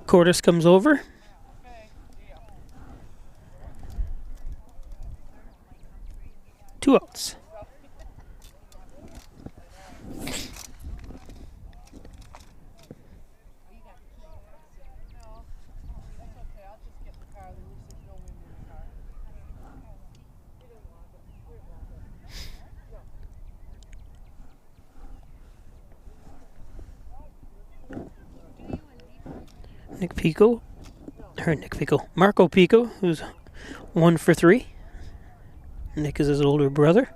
Cordes comes over. Two outs. Marco Pico, who's 1 for 3. Nick is his older brother.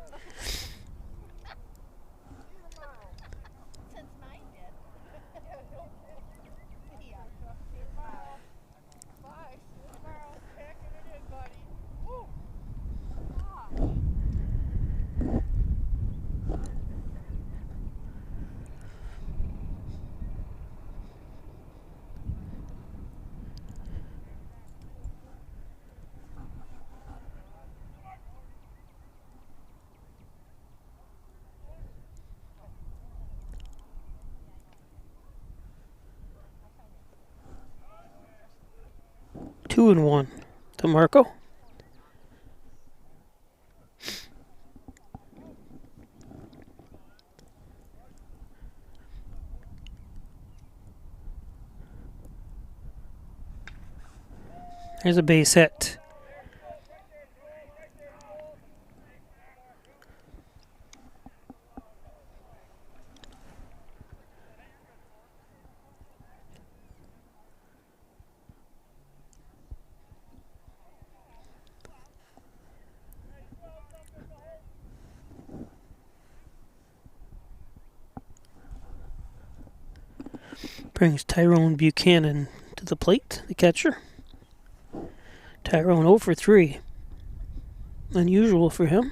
Two and 1 to Marco. There's a base hit. Brings Tyrone Buchanan to the plate, the catcher. Tyrone 0 for 3. Unusual for him.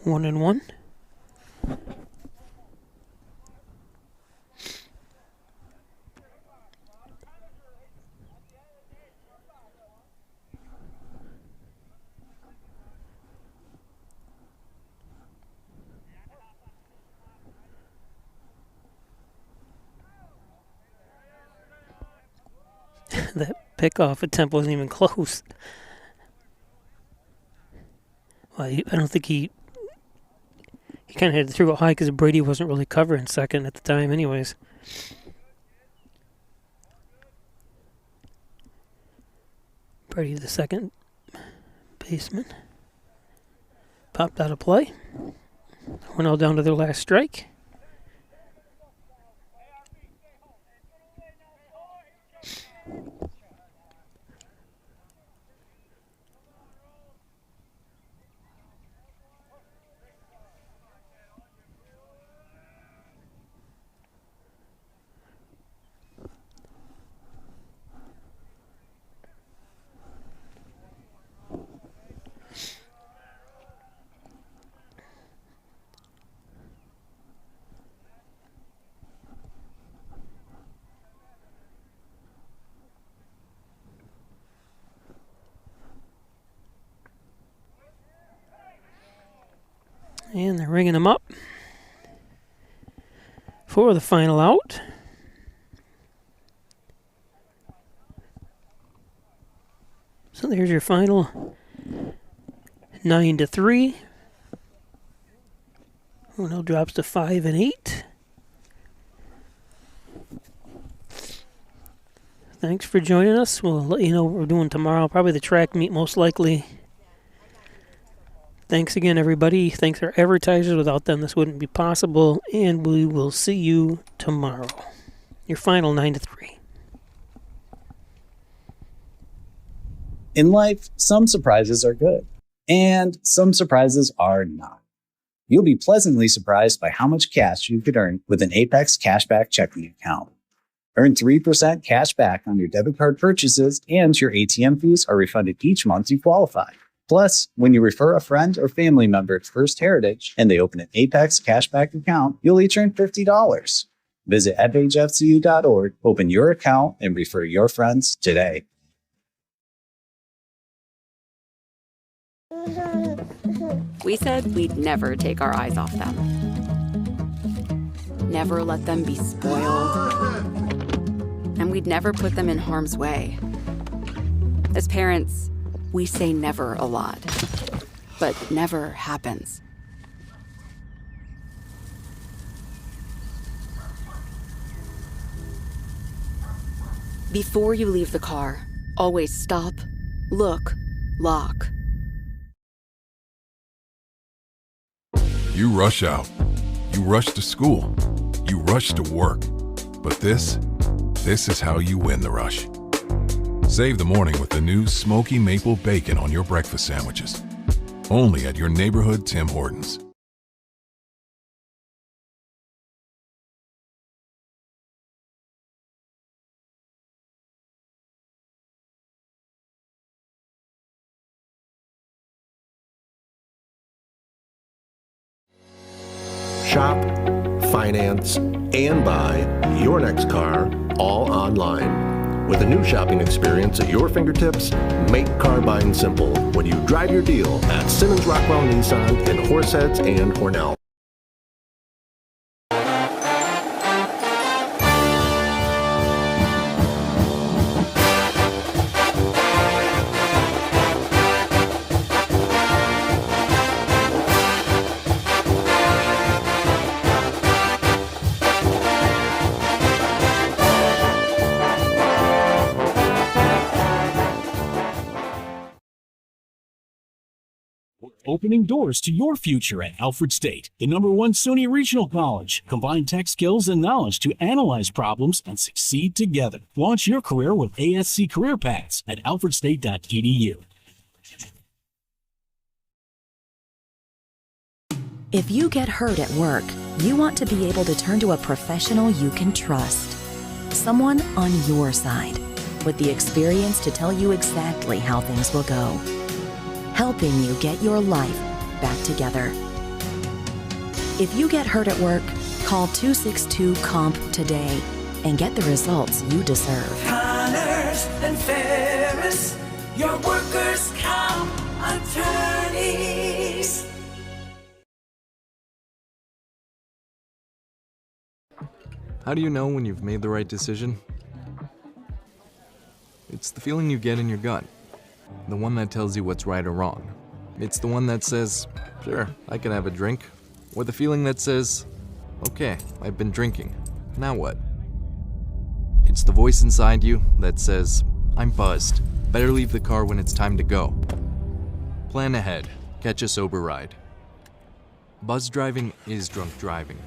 One and one. That pickoff attempt wasn't even close. Well, I don't think he kind of had to throw it high because Brady wasn't really covering second at the time anyways. Brady, the second baseman. Popped out of play. Hornell down to their last strike. And they're ringing him up for the final out. So there's your final 9-3. Hornell drops to 5-8. Thanks for joining us. We'll let you know what we're doing tomorrow. Probably the track meet most likely. Thanks again, everybody. Thanks our advertisers. Without them, this wouldn't be possible. And we will see you tomorrow. Your final 9-3. In life, some surprises are good, and some surprises are not. You'll be pleasantly surprised by how much cash you could earn with an Apex Cashback checking account. Earn 3% cash back on your debit card purchases, and your ATM fees are refunded each month you qualify. Plus, when you refer a friend or family member to First Heritage and they open an Apex Cashback account, you'll each earn $50. Visit fhfcu.org, open your account, and refer your friends today. We said we'd never take our eyes off them. Never let them be spoiled. And we'd never put them in harm's way. As parents, we say never a lot, but never happens. Before you leave the car, always stop, look, lock. You rush out. You rush to school. You rush to work. But this is how you win the rush. Save the morning with the new Smoky Maple Bacon on your breakfast sandwiches. Only at your neighborhood Tim Hortons. Shop, finance, and buy your next car all online. With a new shopping experience at your fingertips, make car buying simple when you drive your deal at Simmons Rockwell Nissan in Horseheads and Hornell. opening doors to your future at Alfred State, the #1 SUNY Regional College. Combine tech skills and knowledge to analyze problems and succeed together. Launch your career with ASC Career Paths at alfredstate.edu. If you get hurt at work, you want to be able to turn to a professional you can trust. Someone on your side, with the experience to tell you exactly how things will go. Helping you get your life back together. If you get hurt at work, call 262-COMP today and get the results you deserve. Connors and Ferris, your workers' comp attorneys. How do you know when you've made the right decision? It's the feeling you get in your gut. The one that tells you what's right or wrong. It's the one that says, sure, I can have a drink. Or the feeling that says, okay, I've been drinking. Now what? It's the voice inside you that says, I'm buzzed. Better leave the car when it's time to go. Plan ahead. Catch a sober ride. Buzz driving is drunk driving.